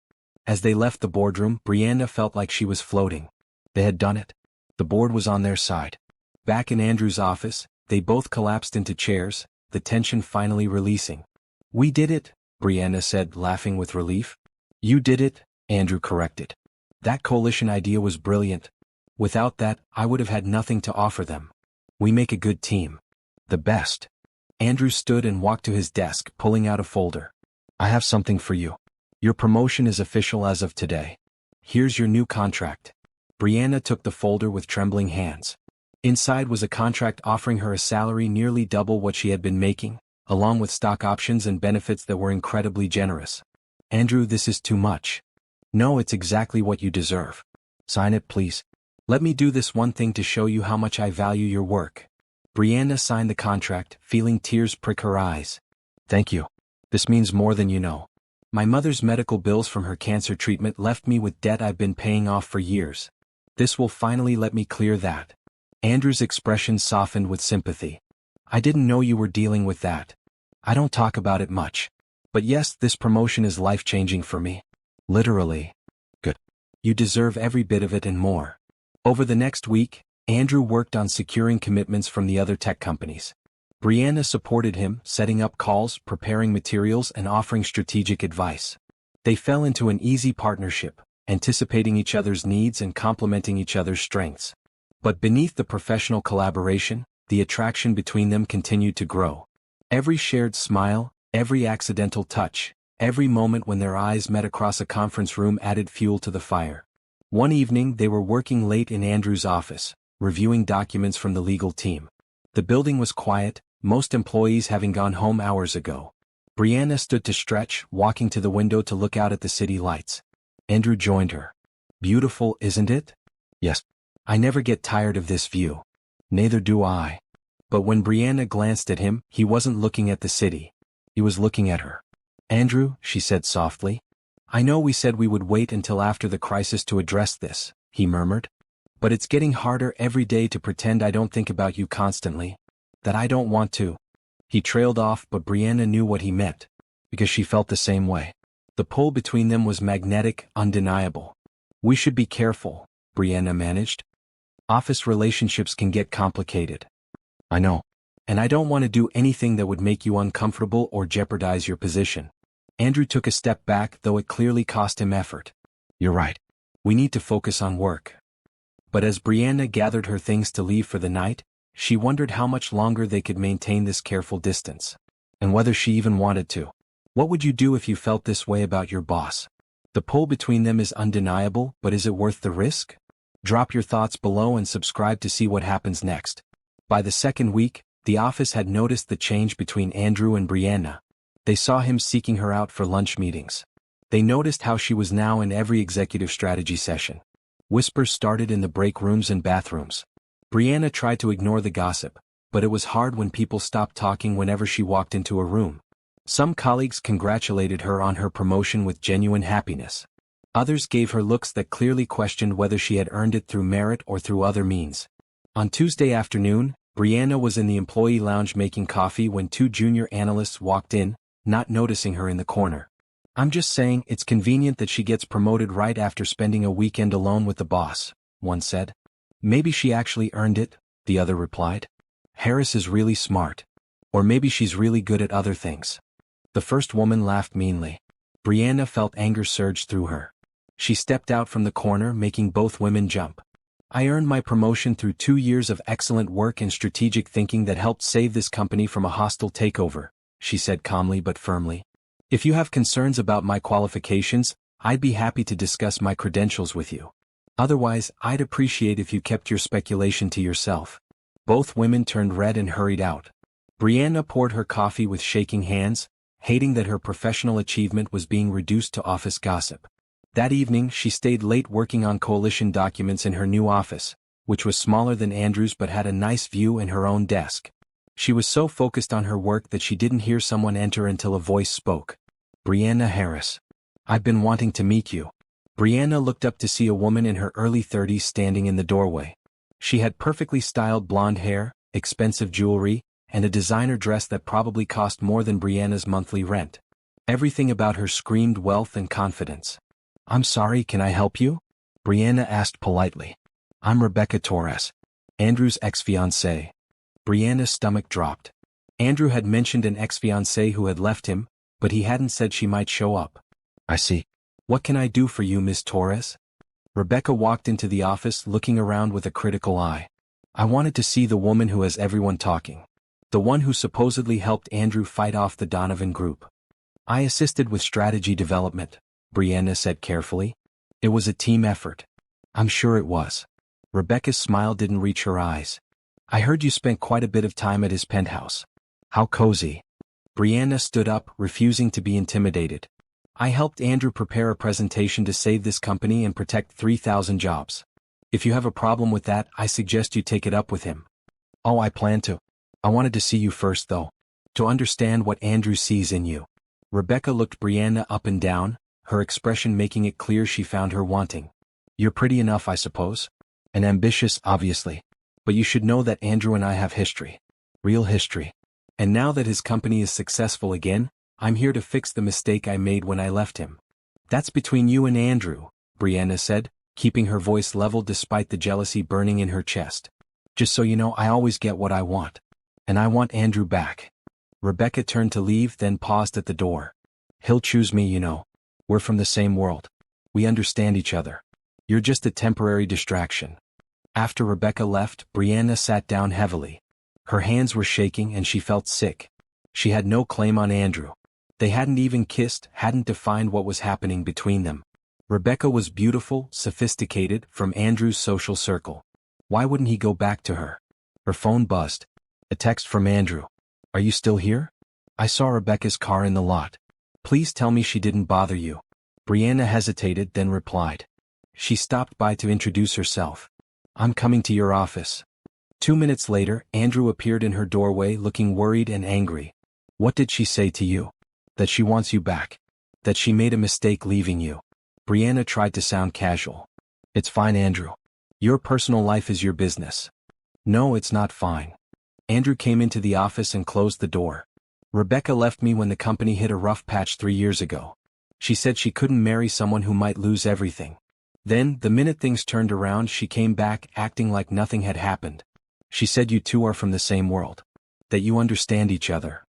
As they left the boardroom, Brianna felt like she was floating. They had done it. The board was on their side. Back in Andrew's office, they both collapsed into chairs, the tension finally releasing. We did it, Brianna said, laughing with relief. You did it, Andrew corrected. That coalition idea was brilliant. Without that, I would have had nothing to offer them. We make a good team. The best. Andrew stood and walked to his desk, pulling out a folder. I have something for you. Your promotion is official as of today. Here's your new contract. Brianna took the folder with trembling hands. Inside was a contract offering her a salary nearly double what she had been making, along with stock options and benefits that were incredibly generous. Andrew, this is too much. No, it's exactly what you deserve. Sign it, please. Let me do this one thing to show you how much I value your work. Brianna signed the contract, feeling tears prick her eyes. Thank you. This means more than you know. My mother's medical bills from her cancer treatment left me with debt I've been paying off for years. This will finally let me clear that. Andrew's expression softened with sympathy. I didn't know you were dealing with that. I don't talk about it much. But yes, this promotion is life-changing for me. Literally. Good. You deserve every bit of it and more. Over the next week, Andrew worked on securing commitments from the other tech companies. Brianna supported him, setting up calls, preparing materials, and offering strategic advice. They fell into an easy partnership, anticipating each other's needs and complementing each other's strengths. But beneath the professional collaboration, the attraction between them continued to grow. Every shared smile, every accidental touch, every moment when their eyes met across a conference room added fuel to the fire. One evening, they were working late in Andrew's office, reviewing documents from the legal team. The building was quiet, most employees having gone home hours ago. Brianna stood to stretch, walking to the window to look out at the city lights. Andrew joined her. Beautiful, isn't it? Yes. I never get tired of this view. Neither do I. But when Brianna glanced at him, he wasn't looking at the city. He was looking at her. Andrew, she said softly. I know we said we would wait until after the crisis to address this, he murmured. But it's getting harder every day to pretend I don't think about you constantly. That I don't want to. He trailed off, but Brianna knew what he meant, because she felt the same way. The pull between them was magnetic, undeniable. We should be careful, Brianna managed. Office relationships can get complicated. I know. And I don't want to do anything that would make you uncomfortable or jeopardize your position. Andrew took a step back, though it clearly cost him effort. You're right. We need to focus on work. But as Brianna gathered her things to leave for the night, she wondered how much longer they could maintain this careful distance. And whether she even wanted to. What would you do if you felt this way about your boss? The pull between them is undeniable, but is it worth the risk? Drop your thoughts below and subscribe to see what happens next. By the second week, the office had noticed the change between Andrew and Brianna. They saw him seeking her out for lunch meetings. They noticed how she was now in every executive strategy session. Whispers started in the break rooms and bathrooms. Brianna tried to ignore the gossip, but it was hard when people stopped talking whenever she walked into a room. Some colleagues congratulated her on her promotion with genuine happiness. Others gave her looks that clearly questioned whether she had earned it through merit or through other means. On Tuesday afternoon, Brianna was in the employee lounge making coffee when 2 junior analysts walked in, not noticing her in the corner. I'm just saying it's convenient that she gets promoted right after spending a weekend alone with the boss, one said. Maybe she actually earned it, the other replied. Harris is really smart. Or maybe she's really good at other things. The first woman laughed meanly. Brianna felt anger surge through her. She stepped out from the corner, making both women jump. I earned my promotion through 2 years of excellent work and strategic thinking that helped save this company from a hostile takeover, she said calmly but firmly. If you have concerns about my qualifications, I'd be happy to discuss my credentials with you. Otherwise, I'd appreciate if you kept your speculation to yourself. Both women turned red and hurried out. Brianna poured her coffee with shaking hands, hating that her professional achievement was being reduced to office gossip. That evening she stayed late working on coalition documents in her new office, which was smaller than Andrew's but had a nice view and her own desk. She was so focused on her work that she didn't hear someone enter until a voice spoke. Brianna Harris. I've been wanting to meet you. Brianna looked up to see a woman in her early 30s standing in the doorway. She had perfectly styled blonde hair, expensive jewelry, and a designer dress that probably cost more than Brianna's monthly rent. Everything about her screamed wealth and confidence. I'm sorry, can I help you? Brianna asked politely. I'm Rebecca Torres, Andrew's ex-fiancée. Brianna's stomach dropped. Andrew had mentioned an ex-fiancée who had left him, but he hadn't said she might show up. I see. What can I do for you, Miss Torres? Rebecca walked into the office looking around with a critical eye. I wanted to see the woman who has everyone talking. The one who supposedly helped Andrew fight off the Donovan group. I assisted with strategy development, Brianna said carefully. It was a team effort. I'm sure it was. Rebecca's smile didn't reach her eyes. I heard you spent quite a bit of time at his penthouse. How cozy. Brianna stood up, refusing to be intimidated. I helped Andrew prepare a presentation to save this company and protect 3,000 jobs. If you have a problem with that, I suggest you take it up with him. Oh, I plan to. I wanted to see you first though. To understand what Andrew sees in you. Rebecca looked Brianna up and down, her expression making it clear she found her wanting. You're pretty enough, I suppose. And ambitious, obviously. But you should know that Andrew and I have history. Real history. And now that his company is successful again, I'm here to fix the mistake I made when I left him. That's between you and Andrew, Brianna said, keeping her voice level despite the jealousy burning in her chest. Just so you know, I always get what I want. And I want Andrew back. Rebecca turned to leave, then paused at the door. He'll choose me, you know. We're from the same world. We understand each other. You're just a temporary distraction. After Rebecca left, Brianna sat down heavily. Her hands were shaking and she felt sick. She had no claim on Andrew. They hadn't even kissed, hadn't defined what was happening between them. Rebecca was beautiful, sophisticated, from Andrew's social circle. Why wouldn't he go back to her? Her phone buzzed. A text from Andrew. Are you still here? I saw Rebecca's car in the lot. Please tell me she didn't bother you. Brianna hesitated, then replied. She stopped by to introduce herself. I'm coming to your office. 2 minutes later, Andrew appeared in her doorway looking worried and angry. What did she say to you? That she wants you back. That she made a mistake leaving you. Brianna tried to sound casual. It's fine, Andrew. Your personal life is your business. No, it's not fine. Andrew came into the office and closed the door. Rebecca left me when the company hit a rough patch 3 years ago. She said she couldn't marry someone who might lose everything. Then, the minute things turned around, she came back acting like nothing had happened. She said you two are from the same world. That you understand each other.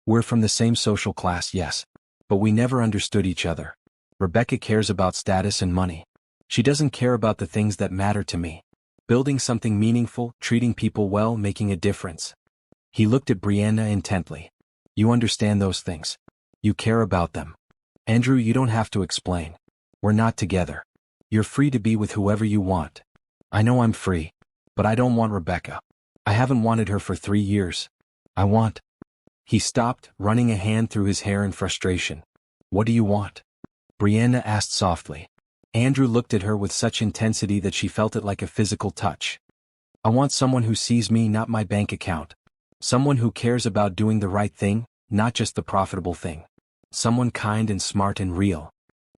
We're from the same social class, yes. But we never understood each other. Rebecca cares about status and money. She doesn't care about the things that matter to me. Building something meaningful, treating people well, making a difference. He looked at Brianna intently. You understand those things. You care about them. Andrew, you don't have to explain. We're not together. You're free to be with whoever you want. I know I'm free. But I don't want Rebecca. I haven't wanted her for 3 years. I want... He stopped, running a hand through his hair in frustration. What do you want? Brianna asked softly. Andrew looked at her with such intensity that she felt it like a physical touch. I want someone who sees me, not my bank account. Someone who cares about doing the right thing, not just the profitable thing. Someone kind and smart and real.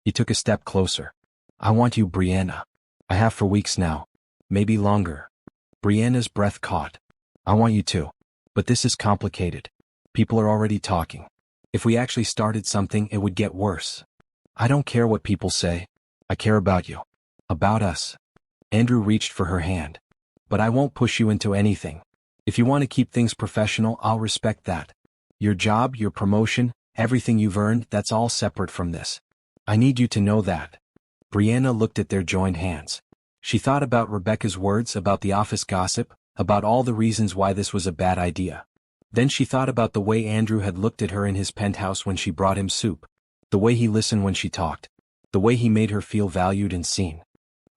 He took a step closer. I want you, Brianna. I have for weeks now. Maybe longer. Brianna's breath caught. I want you too. But this is complicated. People are already talking. If we actually started something, it would get worse. I don't care what people say. I care about you. About us. Andrew reached for her hand. But I won't push you into anything. If you want to keep things professional, I'll respect that. Your job, your promotion, everything you've earned, that's all separate from this. I need you to know that. Brianna looked at their joined hands. She thought about Rebecca's words, about the office gossip, about all the reasons why this was a bad idea. Then she thought about the way Andrew had looked at her in his penthouse when she brought him soup. The way he listened when she talked. The way he made her feel valued and seen.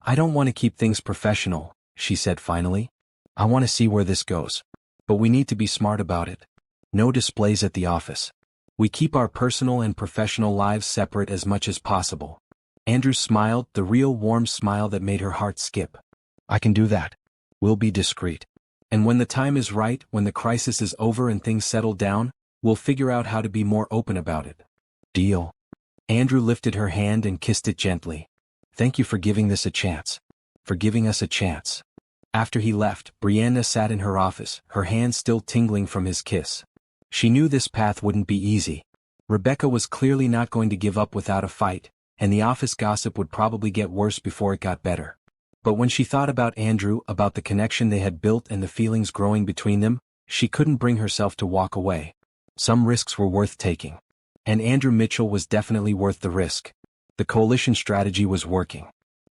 "I don't want to keep things professional," she said finally. "I want to see where this goes. But we need to be smart about it. No displays at the office. We keep our personal and professional lives separate as much as possible." Andrew smiled, the real warm smile that made her heart skip. "I can do that. We'll be discreet. And when the time is right, when the crisis is over and things settle down, we'll figure out how to be more open about it." "Deal." Andrew lifted her hand and kissed it gently. "Thank you for giving this a chance. For giving us a chance." After he left, Brianna sat in her office, her hands still tingling from his kiss. She knew this path wouldn't be easy. Rebecca was clearly not going to give up without a fight, and the office gossip would probably get worse before it got better. But when she thought about Andrew, about the connection they had built and the feelings growing between them, she couldn't bring herself to walk away. Some risks were worth taking. And Andrew Mitchell was definitely worth the risk. The coalition strategy was working.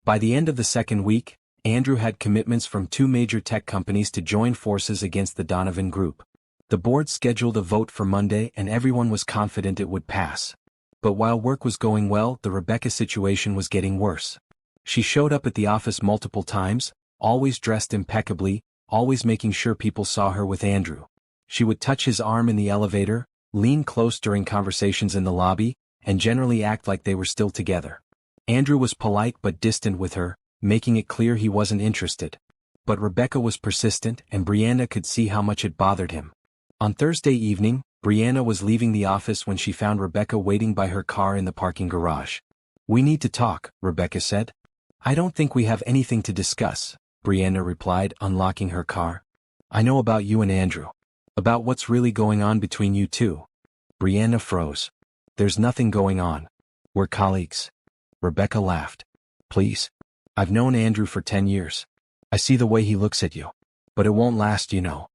By the end of the second week, Andrew had commitments from 2 major tech companies to join forces against the Donovan Group. The board scheduled a vote for Monday and everyone was confident it would pass. But while work was going well, the Rebecca situation was getting worse. She showed up at the office multiple times, always dressed impeccably, always making sure people saw her with Andrew. She would touch his arm in the elevator, lean close during conversations in the lobby, and generally act like they were still together. Andrew was polite but distant with her, making it clear he wasn't interested. But Rebecca was persistent and Brianna could see how much it bothered him. On Thursday evening, Brianna was leaving the office when she found Rebecca waiting by her car in the parking garage. "We need to talk," Rebecca said. "I don't think we have anything to discuss," Brianna replied, unlocking her car. "I know about you and Andrew. About what's really going on between you two." Brianna froze. "There's nothing going on. We're colleagues." Rebecca laughed. "Please. I've known Andrew for 10 years. I see the way he looks at you. But it won't last, you know.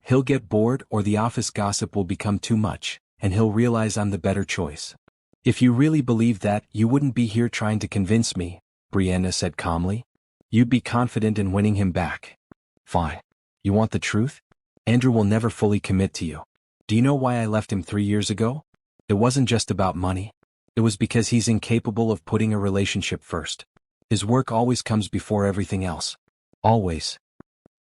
He'll get bored or the office gossip will become too much, and he'll realize I'm the better choice. If you really believe that, you wouldn't be here trying to convince me," Brianna said calmly. "You'd be confident in winning him back." "Fine. You want the truth? Andrew will never fully commit to you. Do you know why I left him 3 years ago? It wasn't just about money. It was because he's incapable of putting a relationship first. His work always comes before everything else. Always.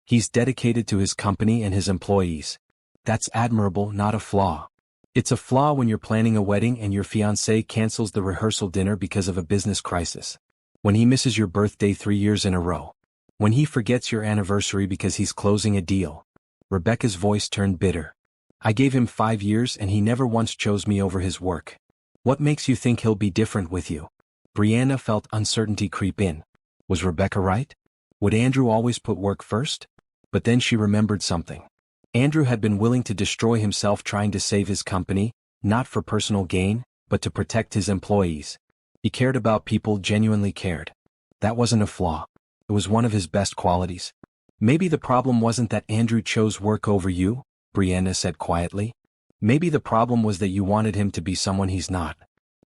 He's dedicated to his company and his employees. That's admirable, not a flaw. It's a flaw when you're planning a wedding and your fiancé cancels the rehearsal dinner because of a business crisis. When he misses your birthday 3 years in a row. When he forgets your anniversary because he's closing a deal." Rebecca's voice turned bitter. "I gave him 5 years and he never once chose me over his work. What makes you think he'll be different with you?" Brianna felt uncertainty creep in. Was Rebecca right? Would Andrew always put work first? But then she remembered something. Andrew had been willing to destroy himself trying to save his company, not for personal gain, but to protect his employees. He cared about people, genuinely cared. That wasn't a flaw. It was one of his best qualities. "Maybe the problem wasn't that Andrew chose work over you," Brianna said quietly. "Maybe the problem was that you wanted him to be someone he's not.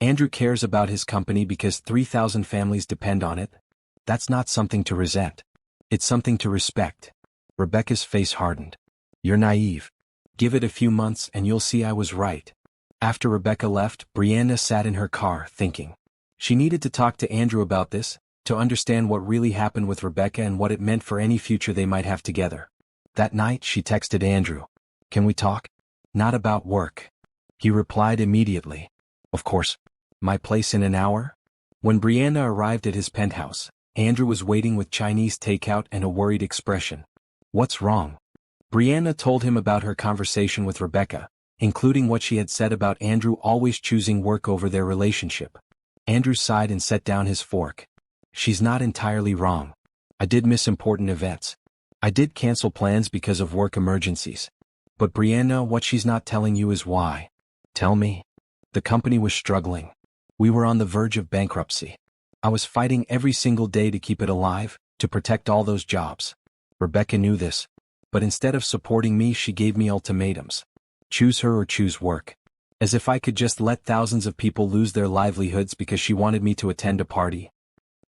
Andrew cares about his company because 3,000 families depend on it. That's not something to resent. It's something to respect." Rebecca's face hardened. "You're naive. Give it a few months and you'll see I was right." After Rebecca left, Brianna sat in her car, thinking. She needed to talk to Andrew about this, to understand what really happened with Rebecca and what it meant for any future they might have together. That night she texted Andrew. "Can we talk? Not about work." He replied immediately. "Of course. My place in an hour?" When Brianna arrived at his penthouse, Andrew was waiting with Chinese takeout and a worried expression. "What's wrong?" Brianna told him about her conversation with Rebecca, including what she had said about Andrew always choosing work over their relationship. Andrew sighed and set down his fork. "She's not entirely wrong. I did miss important events. I did cancel plans because of work emergencies. But Brianna, what she's not telling you is why." "Tell me." "The company was struggling. We were on the verge of bankruptcy. I was fighting every single day to keep it alive, to protect all those jobs. Rebecca knew this. But instead of supporting me, she gave me ultimatums. Choose her or choose work. As if I could just let thousands of people lose their livelihoods because she wanted me to attend a party."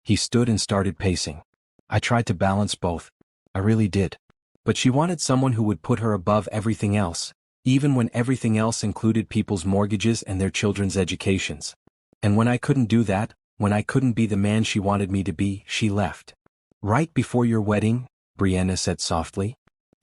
He stood and started pacing. "I tried to balance both. I really did. But she wanted someone who would put her above everything else, even when everything else included people's mortgages and their children's educations. And when I couldn't do that, when I couldn't be the man she wanted me to be, she left. Right before your wedding, Brianna said softly.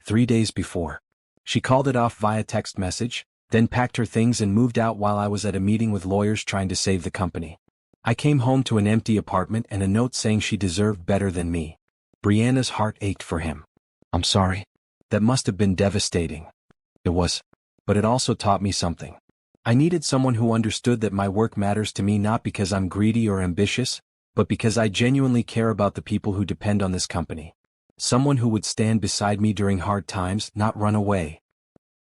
3 days before. She called it off via text message, then packed her things and moved out while I was at a meeting with lawyers trying to save the company. I came home to an empty apartment and a note saying she deserved better than me. Brianna's heart ached for him. I'm sorry. That must have been devastating. It was. But it also taught me something. I needed someone who understood that my work matters to me not because I'm greedy or ambitious, but because I genuinely care about the people who depend on this company. Someone who would stand beside me during hard times, not run away.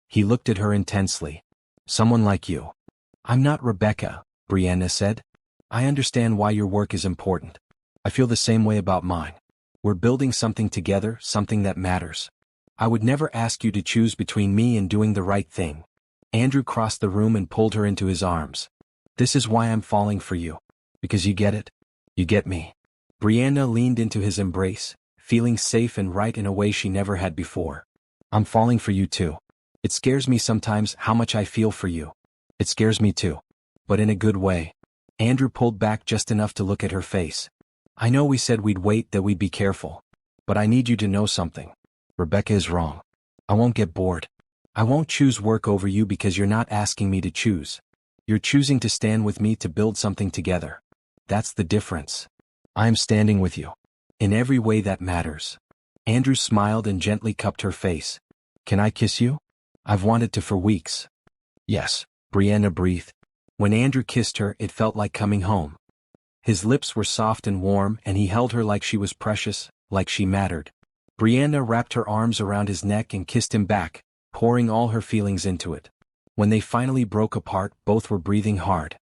He looked at her intensely. Someone like you. I'm not Rebecca, Brianna said. I understand why your work is important. I feel the same way about mine. We're building something together, something that matters. I would never ask you to choose between me and doing the right thing. Andrew crossed the room and pulled her into his arms. This is why I'm falling for you. Because you get it? You get me. Brianna leaned into his embrace, feeling safe and right in a way she never had before. I'm falling for you too. It scares me sometimes how much I feel for you. It scares me too. But in a good way. Andrew pulled back just enough to look at her face. I know we said we'd wait, that we'd be careful. But I need you to know something. Rebecca is wrong. I won't get bored. I won't choose work over you because you're not asking me to choose. You're choosing to stand with me to build something together. That's the difference. I'm standing with you. In every way that matters. Andrew smiled and gently cupped her face. Can I kiss you? I've wanted to for weeks. Yes, Brianna breathed. When Andrew kissed her, it felt like coming home. His lips were soft and warm, and he held her like she was precious, like she mattered. Brianna wrapped her arms around his neck and kissed him back, pouring all her feelings into it. When they finally broke apart, both were breathing hard.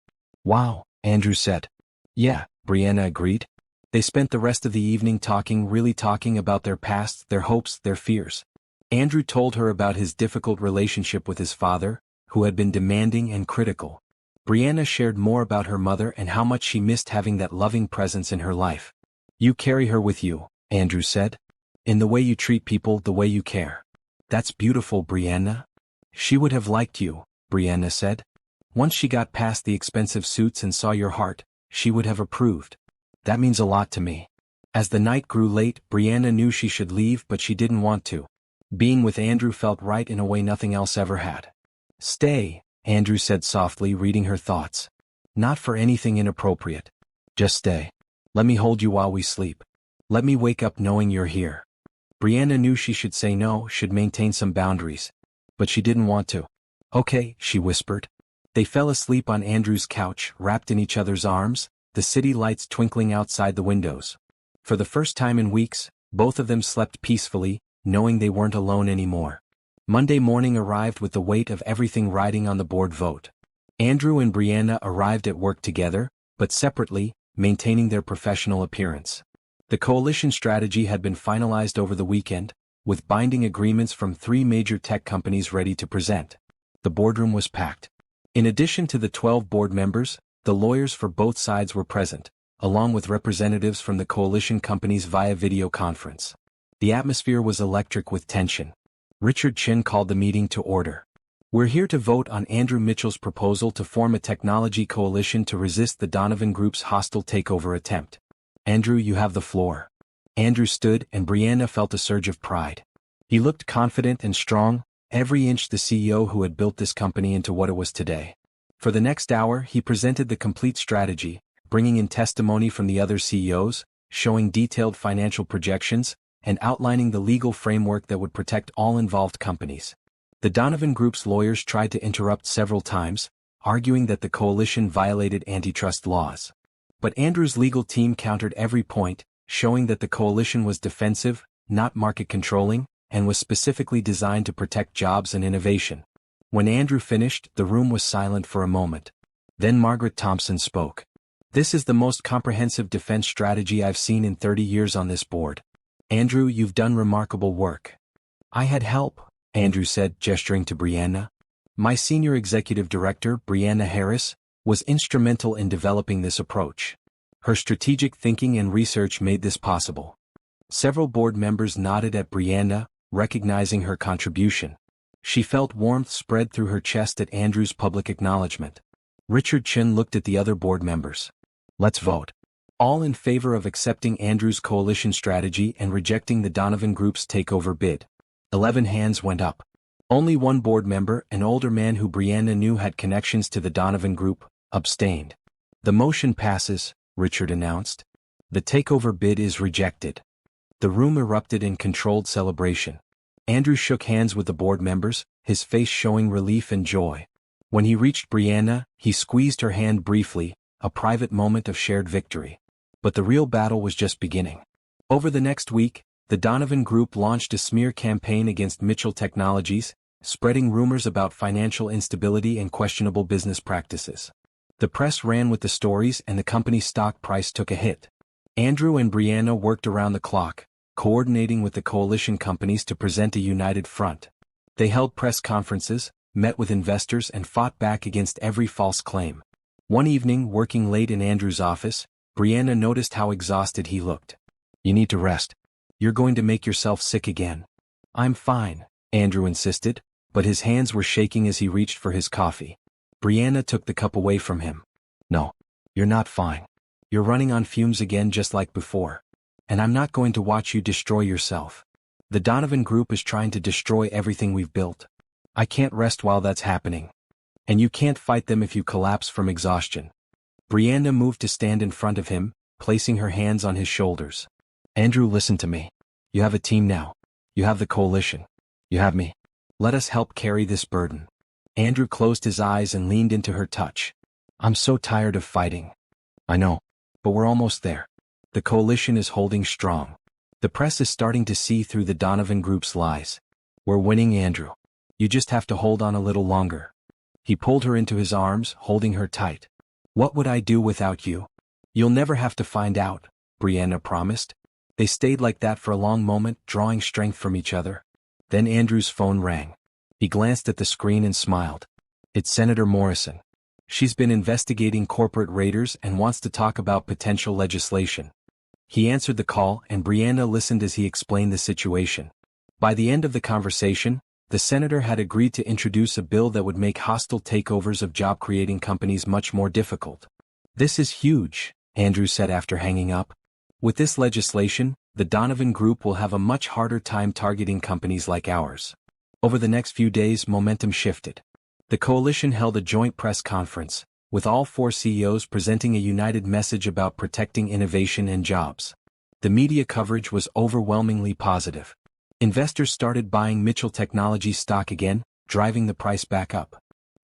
Wow, Andrew said. Yeah, Brianna agreed. They spent the rest of the evening talking, really talking about their past, their hopes, their fears. Andrew told her about his difficult relationship with his father, who had been demanding and critical. Brianna shared more about her mother and how much she missed having that loving presence in her life. You carry her with you, Andrew said. In the way you treat people, the way you care. That's beautiful, Brianna. She would have liked you, Brianna said. Once she got past the expensive suits and saw your heart, she would have approved. That means a lot to me. As the night grew late, Brianna knew she should leave, but she didn't want to. Being with Andrew felt right in a way nothing else ever had. Stay, Andrew said softly, reading her thoughts. Not for anything inappropriate. Just stay. Let me hold you while we sleep. Let me wake up knowing you're here. Brianna knew she should say no, should maintain some boundaries. But she didn't want to. Okay, she whispered. They fell asleep on Andrew's couch, wrapped in each other's arms, the city lights twinkling outside the windows. For the first time in weeks, both of them slept peacefully, knowing they weren't alone anymore. Monday morning arrived with the weight of everything riding on the board vote. Andrew and Brianna arrived at work together, but separately, maintaining their professional appearance. The coalition strategy had been finalized over the weekend, with binding agreements from 3 major tech companies ready to present. The boardroom was packed. In addition to the 12 board members, the lawyers for both sides were present, along with representatives from the coalition companies via video conference. The atmosphere was electric with tension. Richard Chin called the meeting to order. We're here to vote on Andrew Mitchell's proposal to form a technology coalition to resist the Donovan Group's hostile takeover attempt. Andrew, you have the floor. Andrew stood, and Brianna felt a surge of pride. He looked confident and strong, every inch the CEO who had built this company into what it was today. For the next hour, he presented the complete strategy, bringing in testimony from the other CEOs, showing detailed financial projections, and outlining the legal framework that would protect all involved companies. The Donovan Group's lawyers tried to interrupt several times, arguing that the coalition violated antitrust laws. But Andrew's legal team countered every point, showing that the coalition was defensive, not market-controlling, and was specifically designed to protect jobs and innovation. When Andrew finished, the room was silent for a moment. Then Margaret Thompson spoke. This is the most comprehensive defense strategy I've seen in 30 years on this board. Andrew, you've done remarkable work. I had help, Andrew said, gesturing to Brianna. My senior executive director, Brianna Harris, was instrumental in developing this approach. Her strategic thinking and research made this possible. Several board members nodded at Brianna, recognizing her contribution. She felt warmth spread through her chest at Andrew's public acknowledgement. Richard Chin looked at the other board members. Let's vote. All in favor of accepting Andrew's coalition strategy and rejecting the Donovan Group's takeover bid. 11 hands went up. Only one board member, an older man who Brianna knew had connections to the Donovan Group, abstained. The motion passes, Richard announced. The takeover bid is rejected. The room erupted in controlled celebration. Andrew shook hands with the board members, his face showing relief and joy. When he reached Brianna, he squeezed her hand briefly, a private moment of shared victory. But the real battle was just beginning. Over the next week, the Donovan Group launched a smear campaign against Mitchell Technologies, spreading rumors about financial instability and questionable business practices. The press ran with the stories and the company's stock price took a hit. Andrew and Brianna worked around the clock, coordinating with the coalition companies to present a united front. They held press conferences, met with investors and fought back against every false claim. One evening, working late in Andrew's office, Brianna noticed how exhausted he looked. You need to rest. You're going to make yourself sick again. I'm fine, Andrew insisted, but his hands were shaking as he reached for his coffee. Brianna took the cup away from him. No, you're not fine. You're running on fumes again just like before. And I'm not going to watch you destroy yourself. The Donovan Group is trying to destroy everything we've built. I can't rest while that's happening. And you can't fight them if you collapse from exhaustion. Brianna moved to stand in front of him, placing her hands on his shoulders. Andrew, listen to me. You have a team now. You have the coalition. You have me. Let us help carry this burden. Andrew closed his eyes and leaned into her touch. I'm so tired of fighting. I know. But we're almost there. The coalition is holding strong. The press is starting to see through the Donovan Group's lies. We're winning, Andrew. You just have to hold on a little longer. He pulled her into his arms, holding her tight. What would I do without you? You'll never have to find out, Brianna promised. They stayed like that for a long moment, drawing strength from each other. Then Andrew's phone rang. He glanced at the screen and smiled. It's Senator Morrison. She's been investigating corporate raiders and wants to talk about potential legislation. He answered the call and Brianna listened as he explained the situation. By the end of the conversation, the senator had agreed to introduce a bill that would make hostile takeovers of job-creating companies much more difficult. This is huge, Andrew said after hanging up. With this legislation, the Donovan Group will have a much harder time targeting companies like ours. Over the next few days, momentum shifted. The coalition held a joint press conference, with all 4 CEOs presenting a united message about protecting innovation and jobs. The media coverage was overwhelmingly positive. Investors started buying Mitchell Technologies stock again, driving the price back up.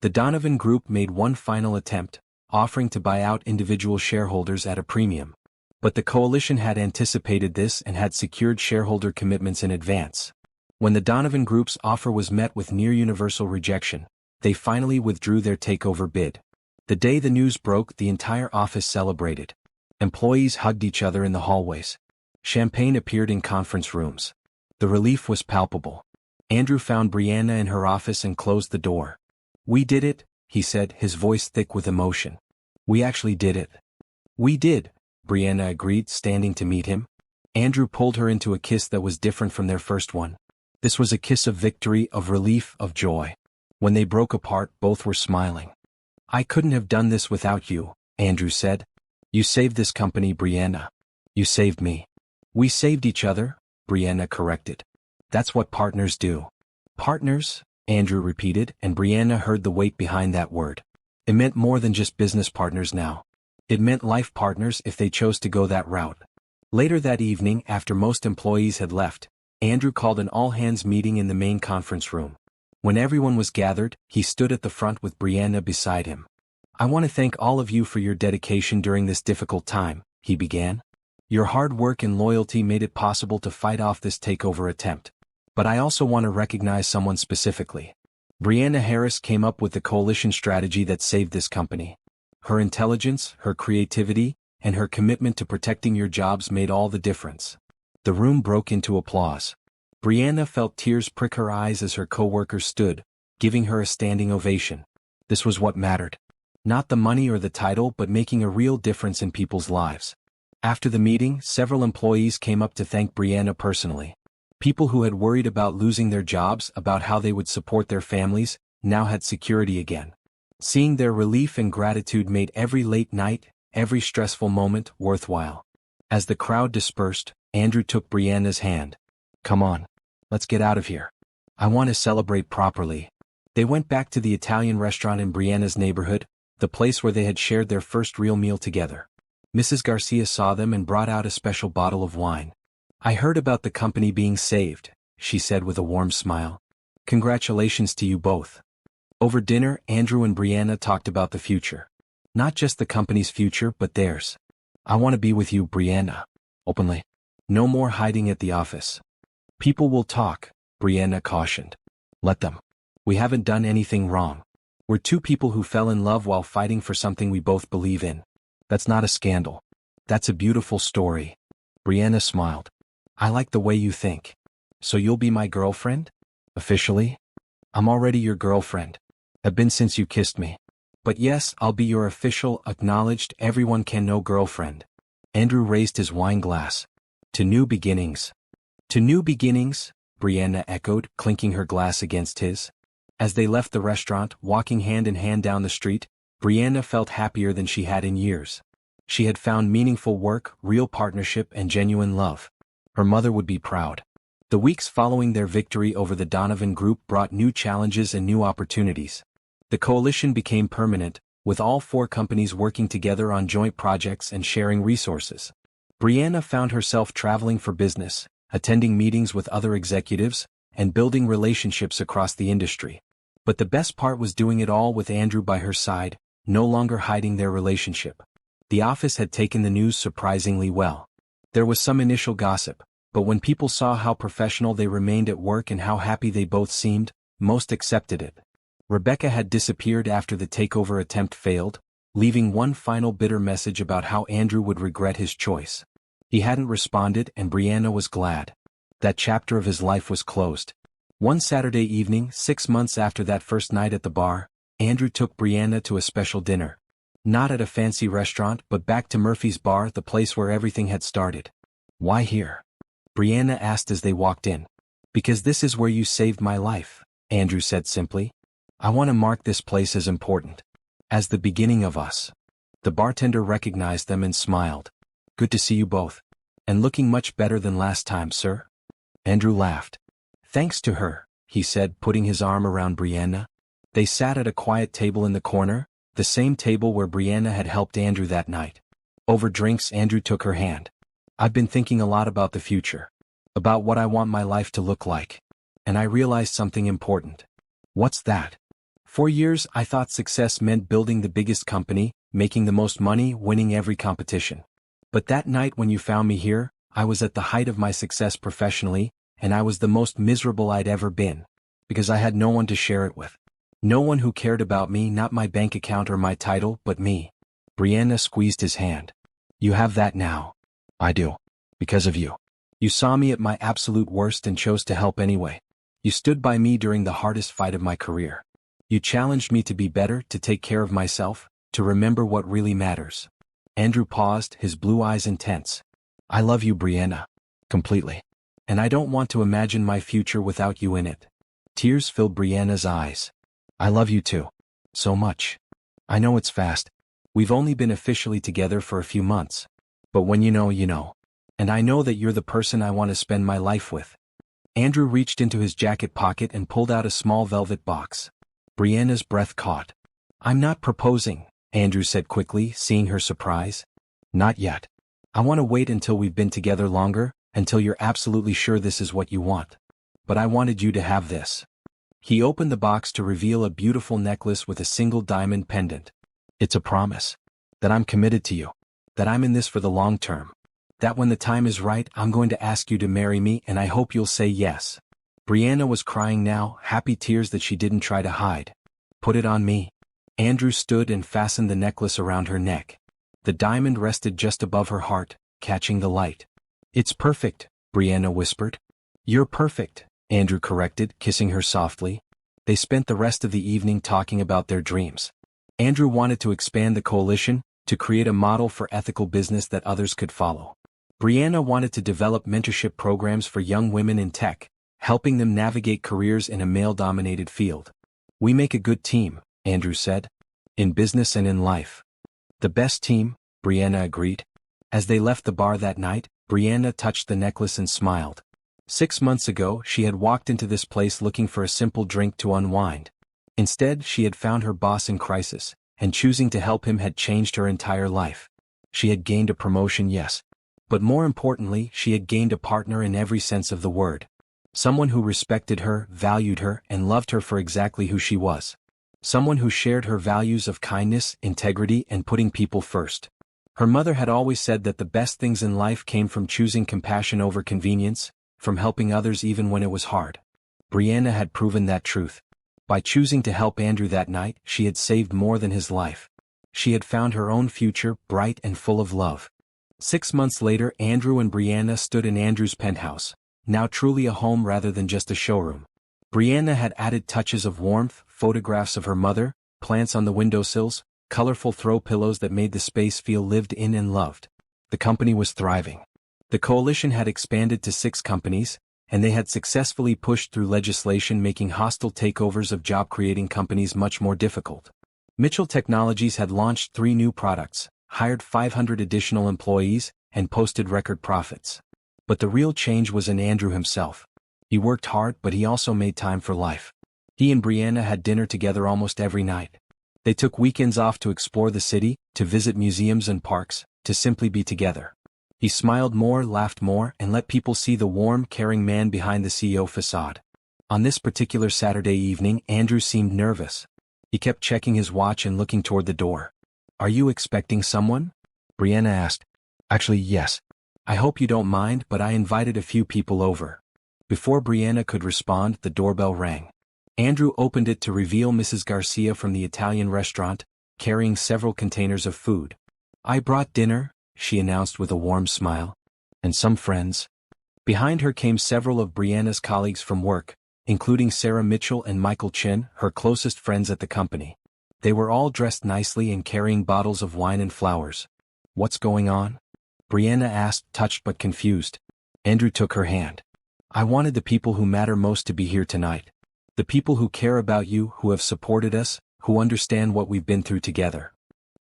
The Donovan Group made one final attempt, offering to buy out individual shareholders at a premium. But the coalition had anticipated this and had secured shareholder commitments in advance. When the Donovan Group's offer was met with near-universal rejection, they finally withdrew their takeover bid. The day the news broke, the entire office celebrated. Employees hugged each other in the hallways. Champagne appeared in conference rooms. The relief was palpable. Andrew found Brianna in her office and closed the door. We did it, he said, his voice thick with emotion. We actually did it. We did, Brianna agreed, standing to meet him. Andrew pulled her into a kiss that was different from their first one. This was a kiss of victory, of relief, of joy. When they broke apart, both were smiling. I couldn't have done this without you, Andrew said. You saved this company, Brianna. You saved me. We saved each other, Brianna corrected. That's what partners do. Partners, Andrew repeated, and Brianna heard the weight behind that word. It meant more than just business partners now. It meant life partners if they chose to go that route. Later that evening, after most employees had left, Andrew called an all-hands meeting in the main conference room. When everyone was gathered, he stood at the front with Brianna beside him. I want to thank all of you for your dedication during this difficult time, he began. Your hard work and loyalty made it possible to fight off this takeover attempt. But I also want to recognize someone specifically. Brianna Harris came up with the coalition strategy that saved this company. Her intelligence, her creativity, and her commitment to protecting your jobs made all the difference. The room broke into applause. Brianna felt tears prick her eyes as her co-workers stood, giving her a standing ovation. This was what mattered. Not the money or the title, but making a real difference in people's lives. After the meeting, several employees came up to thank Brianna personally. People who had worried about losing their jobs, about how they would support their families, now had security again. Seeing their relief and gratitude made every late night, every stressful moment worthwhile. As the crowd dispersed, Andrew took Brianna's hand. "Come on. Let's get out of here. I want to celebrate properly." They went back to the Italian restaurant in Brianna's neighborhood, the place where they had shared their first real meal together. Mrs. Garcia saw them and brought out a special bottle of wine. "I heard about the company being saved," she said with a warm smile. "Congratulations to you both." Over dinner, Andrew and Brianna talked about the future. Not just the company's future, but theirs. "I want to be with you, Brianna. Openly. No more hiding at the office." "People will talk," Brianna cautioned. "Let them. We haven't done anything wrong. We're two people who fell in love while fighting for something we both believe in. That's not a scandal. That's a beautiful story." Brianna smiled. "I like the way you think. So you'll be my girlfriend? Officially?" "I'm already your girlfriend. Have been since you kissed me. But yes, I'll be your official, acknowledged, everyone can know girlfriend." Andrew raised his wine glass. "To new beginnings." "To new beginnings," Brianna echoed, clinking her glass against his. As they left the restaurant, walking hand in hand down the street, Brianna felt happier than she had in years. She had found meaningful work, real partnership, and genuine love. Her mother would be proud. The weeks following their victory over the Donovan Group brought new challenges and new opportunities. The coalition became permanent, with all four companies working together on joint projects and sharing resources. Brianna found herself traveling for business, attending meetings with other executives, and building relationships across the industry. But the best part was doing it all with Andrew by her side, no longer hiding their relationship. The office had taken the news surprisingly well. There was some initial gossip, but when people saw how professional they remained at work and how happy they both seemed, most accepted it. Rebecca had disappeared after the takeover attempt failed, leaving one final bitter message about how Andrew would regret his choice. He hadn't responded, and Brianna was glad. That chapter of his life was closed. One Saturday evening, 6 months after that first night at the bar, Andrew took Brianna to a special dinner. Not at a fancy restaurant, but back to Murphy's Bar, the place where everything had started. "Why here?" Brianna asked as they walked in. "Because this is where you saved my life," Andrew said simply. "I want to mark this place as important. As the beginning of us." The bartender recognized them and smiled. "Good to see you both. And looking much better than last time, sir." Andrew laughed. "Thanks to her," he said, putting his arm around Brianna. They sat at a quiet table in the corner, the same table where Brianna had helped Andrew that night. Over drinks, Andrew took her hand. "I've been thinking a lot about the future. About what I want my life to look like. And I realized something important." "What's that?" "For years, I thought success meant building the biggest company, making the most money, winning every competition. But that night when you found me here, I was at the height of my success professionally, and I was the most miserable I'd ever been. Because I had no one to share it with. No one who cared about me, not my bank account or my title, but me." Brianna squeezed his hand. "You have that now." "I do. Because of you. You saw me at my absolute worst and chose to help anyway. You stood by me during the hardest fight of my career. You challenged me to be better, to take care of myself, to remember what really matters." Andrew paused, his blue eyes intense. "I love you, Brianna. Completely. And I don't want to imagine my future without you in it." Tears filled Brianna's eyes. "I love you too. So much. I know it's fast. We've only been officially together for a few months. But when you know, you know. And I know that you're the person I want to spend my life with." Andrew reached into his jacket pocket and pulled out a small velvet box. Brianna's breath caught. "I'm not proposing," Andrew said quickly, seeing her surprise. "Not yet. I want to wait until we've been together longer, until you're absolutely sure this is what you want. But I wanted you to have this." He opened the box to reveal a beautiful necklace with a single diamond pendant. "It's a promise. That I'm committed to you. That I'm in this for the long term. That when the time is right, I'm going to ask you to marry me, and I hope you'll say yes." Brianna was crying now, happy tears that she didn't try to hide. "Put it on me." Andrew stood and fastened the necklace around her neck. The diamond rested just above her heart, catching the light. "It's perfect," Brianna whispered. "You're perfect," Andrew corrected, kissing her softly. They spent the rest of the evening talking about their dreams. Andrew wanted to expand the coalition, to create a model for ethical business that others could follow. Brianna wanted to develop mentorship programs for young women in tech, helping them navigate careers in a male-dominated field. "We make a good team," Andrew said. "In business and in life." "The best team," Brianna agreed. As they left the bar that night, Brianna touched the necklace and smiled. 6 months ago, she had walked into this place looking for a simple drink to unwind. Instead, she had found her boss in crisis, and choosing to help him had changed her entire life. She had gained a promotion, yes. But more importantly, she had gained a partner in every sense of the word. Someone who respected her, valued her, and loved her for exactly who she was. Someone who shared her values of kindness, integrity, and putting people first. Her mother had always said that the best things in life came from choosing compassion over convenience, from helping others even when it was hard. Brianna had proven that truth. By choosing to help Andrew that night, she had saved more than his life. She had found her own future, bright and full of love. 6 months later, Andrew and Brianna stood in Andrew's penthouse, now truly a home rather than just a showroom. Brianna had added touches of warmth, photographs of her mother, plants on the windowsills, colorful throw pillows that made the space feel lived in and loved. The company was thriving. The coalition had expanded to 6 companies, and they had successfully pushed through legislation making hostile takeovers of job-creating companies much more difficult. Mitchell Technologies had launched 3 new products, hired 500 additional employees, and posted record profits. But the real change was in Andrew himself. He worked hard, but he also made time for life. He and Brianna had dinner together almost every night. They took weekends off to explore the city, to visit museums and parks, to simply be together. He smiled more, laughed more, and let people see the warm, caring man behind the CEO facade. On this particular Saturday evening, Andrew seemed nervous. He kept checking his watch and looking toward the door. "Are you expecting someone?" Brianna asked. "Actually, yes. I hope you don't mind, but I invited a few people over." Before Brianna could respond, the doorbell rang. Andrew opened it to reveal Mrs. Garcia from the Italian restaurant, carrying several containers of food. "I brought dinner," she announced with a warm smile. "And some friends." Behind her came several of Brianna's colleagues from work, including Sarah Mitchell and Michael Chin, her closest friends at the company. They were all dressed nicely and carrying bottles of wine and flowers. "What's going on?" Brianna asked, touched but confused. Andrew took her hand. "I wanted the people who matter most to be here tonight. The people who care about you, who have supported us, who understand what we've been through together."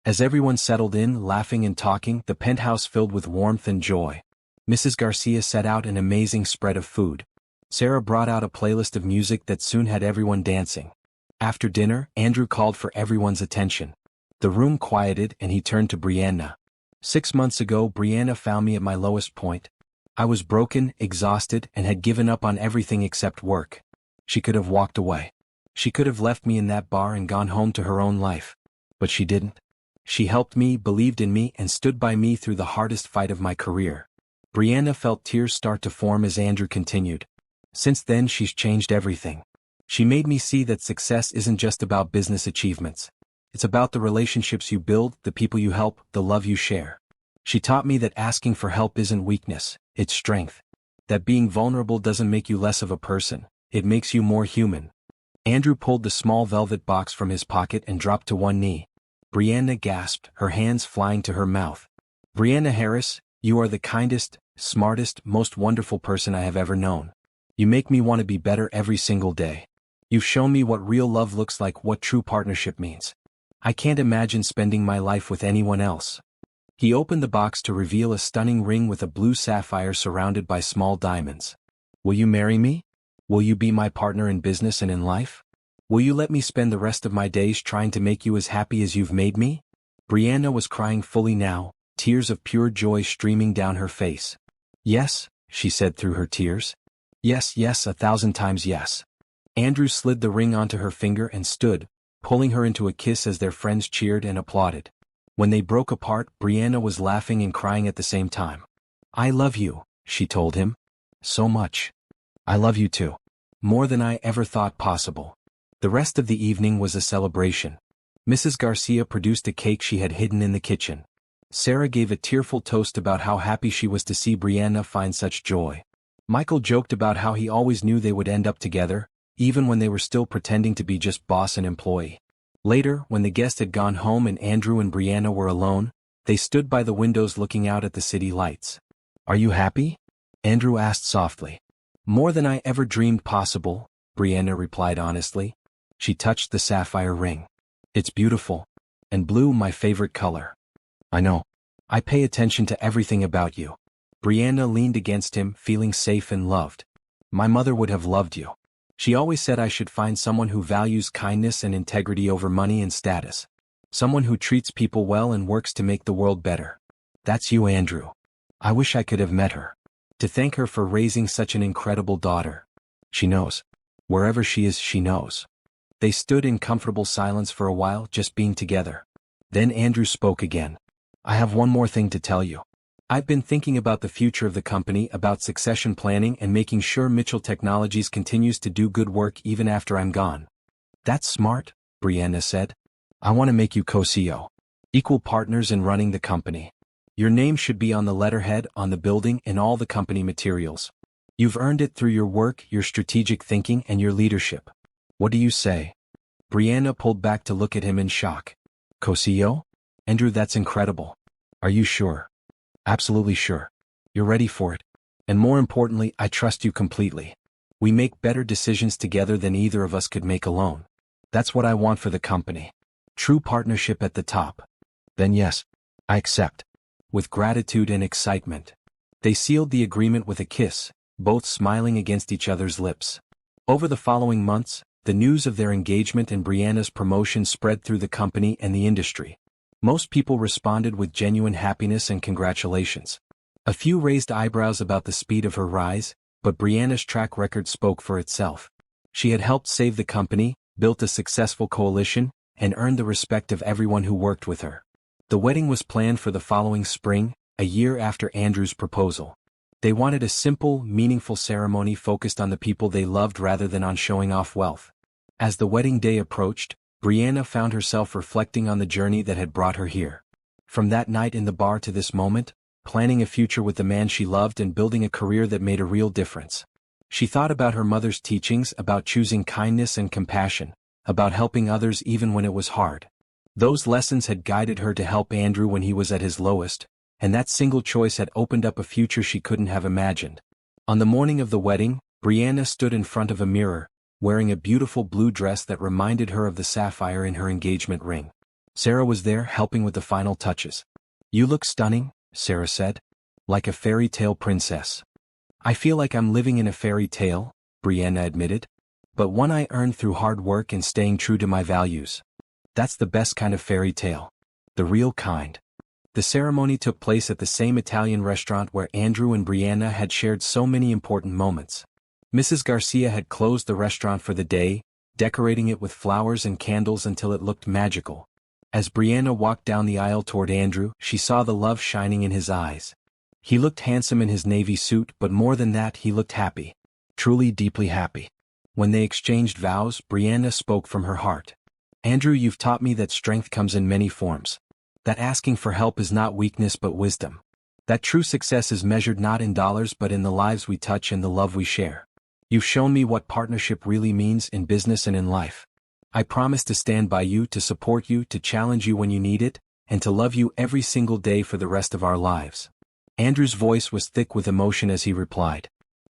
As everyone settled in, laughing and talking, the penthouse filled with warmth and joy. Mrs. Garcia set out an amazing spread of food. Sarah brought out a playlist of music that soon had everyone dancing. After dinner, Andrew called for everyone's attention. The room quieted and he turned to Brianna. 6 months ago, Brianna found me at my lowest point. I was broken, exhausted, and had given up on everything except work. She could have walked away. She could have left me in that bar and gone home to her own life. But she didn't. She helped me, believed in me, and stood by me through the hardest fight of my career. Brianna felt tears start to form as Andrew continued. Since then, she's changed everything. She made me see that success isn't just about business achievements. It's about the relationships you build, the people you help, the love you share. She taught me that asking for help isn't weakness, it's strength. That being vulnerable doesn't make you less of a person, it makes you more human. Andrew pulled the small velvet box from his pocket and dropped to one knee. Brianna gasped, her hands flying to her mouth. "Brianna Harris, you are the kindest, smartest, most wonderful person I have ever known. You make me want to be better every single day. You've shown me what real love looks like, what true partnership means. I can't imagine spending my life with anyone else." He opened the box to reveal a stunning ring with a blue sapphire surrounded by small diamonds. "Will you marry me? Will you be my partner in business and in life? Will you let me spend the rest of my days trying to make you as happy as you've made me?" Brianna was crying fully now, tears of pure joy streaming down her face. "Yes," she said through her tears. "Yes, yes, 1,000 times yes." Andrew slid the ring onto her finger and stood, pulling her into a kiss as their friends cheered and applauded. When they broke apart, Brianna was laughing and crying at the same time. "I love you," she told him. "So much. I love you too. More than I ever thought possible." The rest of the evening was a celebration. Mrs. Garcia produced a cake she had hidden in the kitchen. Sarah gave a tearful toast about how happy she was to see Brianna find such joy. Michael joked about how he always knew they would end up together, even when they were still pretending to be just boss and employee. Later, when the guest had gone home and Andrew and Brianna were alone, they stood by the windows looking out at the city lights. Are you happy? Andrew asked softly. More than I ever dreamed possible, Brianna replied honestly. She touched the sapphire ring. It's beautiful. And blue, my favorite color. I know. I pay attention to everything about you. Brianna leaned against him, feeling safe and loved. My mother would have loved you. She always said I should find someone who values kindness and integrity over money and status. Someone who treats people well and works to make the world better. That's you, Andrew. I wish I could have met her. To thank her for raising such an incredible daughter. She knows. Wherever she is, she knows. They stood in comfortable silence for a while, just being together. Then Andrew spoke again. I have one more thing to tell you. I've been thinking about the future of the company, about succession planning and making sure Mitchell Technologies continues to do good work even after I'm gone. That's smart, Brianna said. I want to make you co-CEO. Equal partners in running the company. Your name should be on the letterhead, on the building, and all the company materials. You've earned it through your work, your strategic thinking, and your leadership. What do you say? Brianna pulled back to look at him in shock. Co-CEO? Andrew, that's incredible. Are you sure? Absolutely sure. You're ready for it. And more importantly, I trust you completely. We make better decisions together than either of us could make alone. That's what I want for the company. True partnership at the top. Then yes, I accept. With gratitude and excitement. They sealed the agreement with a kiss, both smiling against each other's lips. Over the following months, the news of their engagement and Brianna's promotion spread through the company and the industry. Most people responded with genuine happiness and congratulations. A few raised eyebrows about the speed of her rise, but Brianna's track record spoke for itself. She had helped save the company, built a successful coalition, and earned the respect of everyone who worked with her. The wedding was planned for the following spring, a year after Andrew's proposal. They wanted a simple, meaningful ceremony focused on the people they loved rather than on showing off wealth. As the wedding day approached, Brianna found herself reflecting on the journey that had brought her here. From that night in the bar to this moment, planning a future with the man she loved and building a career that made a real difference. She thought about her mother's teachings, about choosing kindness and compassion, about helping others even when it was hard. Those lessons had guided her to help Andrew when he was at his lowest, and that single choice had opened up a future she couldn't have imagined. On the morning of the wedding, Brianna stood in front of a mirror, wearing a beautiful blue dress that reminded her of the sapphire in her engagement ring. Sarah was there, helping with the final touches. You look stunning, Sarah said. Like a fairy tale princess. I feel like I'm living in a fairy tale, Brianna admitted. But one I earned through hard work and staying true to my values. That's the best kind of fairy tale. The real kind. The ceremony took place at the same Italian restaurant where Andrew and Brianna had shared so many important moments. Mrs. Garcia had closed the restaurant for the day, decorating it with flowers and candles until it looked magical. As Brianna walked down the aisle toward Andrew, she saw the love shining in his eyes. He looked handsome in his navy suit, but more than that, he looked happy. Truly, deeply happy. When they exchanged vows, Brianna spoke from her heart. Andrew, you've taught me that strength comes in many forms. That asking for help is not weakness but wisdom. That true success is measured not in dollars but in the lives we touch and the love we share. You've shown me what partnership really means in business and in life. I promise to stand by you, to support you, to challenge you when you need it, and to love you every single day for the rest of our lives. Andrew's voice was thick with emotion as he replied.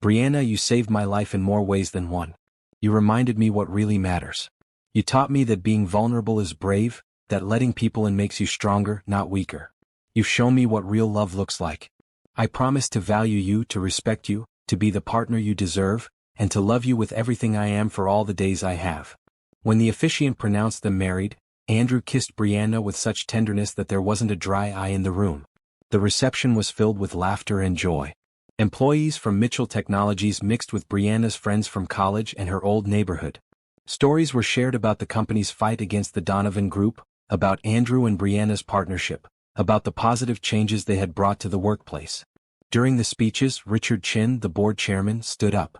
Brianna, you saved my life in more ways than one. You reminded me what really matters. You taught me that being vulnerable is brave, that letting people in makes you stronger, not weaker. You've shown me what real love looks like. I promise to value you, to respect you, to be the partner you deserve, and to love you with everything I am for all the days I have. When the officiant pronounced them married, Andrew kissed Brianna with such tenderness that there wasn't a dry eye in the room. The reception was filled with laughter and joy. Employees from Mitchell Technologies mixed with Brianna's friends from college and her old neighborhood. Stories were shared about the company's fight against the Donovan Group, about Andrew and Brianna's partnership, about the positive changes they had brought to the workplace. During the speeches, Richard Chin, the board chairman, stood up.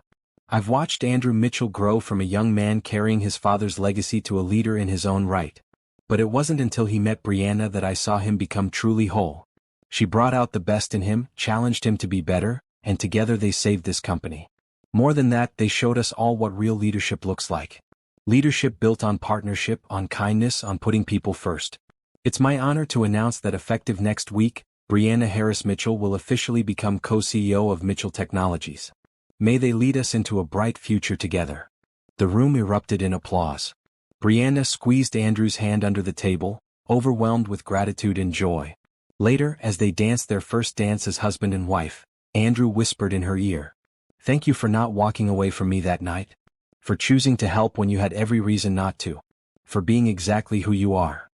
I've watched Andrew Mitchell grow from a young man carrying his father's legacy to a leader in his own right. But it wasn't until he met Brianna that I saw him become truly whole. She brought out the best in him, challenged him to be better, and together they saved this company. More than that, they showed us all what real leadership looks like. Leadership built on partnership, on kindness, on putting people first. It's my honor to announce that effective next week, Brianna Harris Mitchell will officially become co-CEO of Mitchell Technologies. May they lead us into a bright future together. The room erupted in applause. Brianna squeezed Andrew's hand under the table, overwhelmed with gratitude and joy. Later, as they danced their first dance as husband and wife, Andrew whispered in her ear, "Thank you for not walking away from me that night. For choosing to help when you had every reason not to. For being exactly who you are.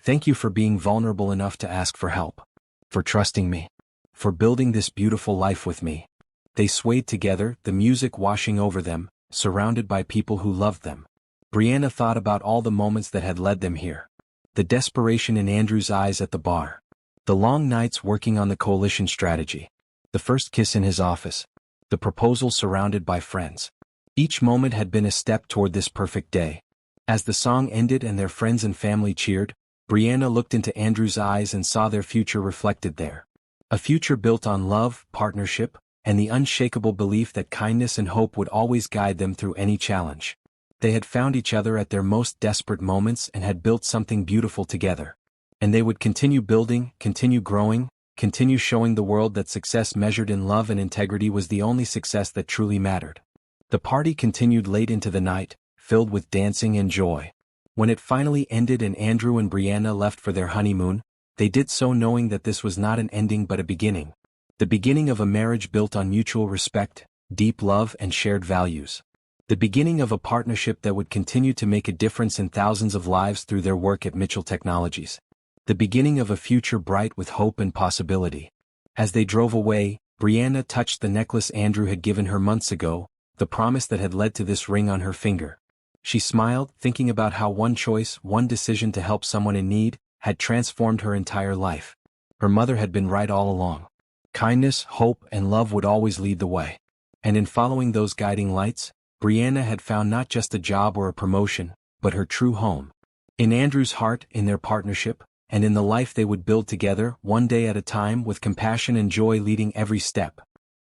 Thank you for being vulnerable enough to ask for help. For trusting me. For building this beautiful life with me." They swayed together, the music washing over them, surrounded by people who loved them. Brianna thought about all the moments that had led them here. The desperation in Andrew's eyes at the bar. The long nights working on the coalition strategy. The first kiss in his office. The proposal surrounded by friends. Each moment had been a step toward this perfect day. As the song ended and their friends and family cheered, Brianna looked into Andrew's eyes and saw their future reflected there. A future built on love, partnership, and the unshakable belief that kindness and hope would always guide them through any challenge. They had found each other at their most desperate moments and had built something beautiful together. And they would continue building, continue growing, continue showing the world that success measured in love and integrity was the only success that truly mattered. The party continued late into the night, filled with dancing and joy. When it finally ended and Andrew and Brianna left for their honeymoon, they did so knowing that this was not an ending but a beginning. The beginning of a marriage built on mutual respect, deep love and shared values. The beginning of a partnership that would continue to make a difference in thousands of lives through their work at Mitchell Technologies. The beginning of a future bright with hope and possibility. As they drove away, Brianna touched the necklace Andrew had given her months ago, the promise that had led to this ring on her finger. She smiled, thinking about how one choice, one decision to help someone in need, had transformed her entire life. Her mother had been right all along. Kindness, hope, and love would always lead the way. And in following those guiding lights, Brianna had found not just a job or a promotion, but her true home. In Andrew's heart, in their partnership, and in the life they would build together, one day at a time with compassion and joy leading every step.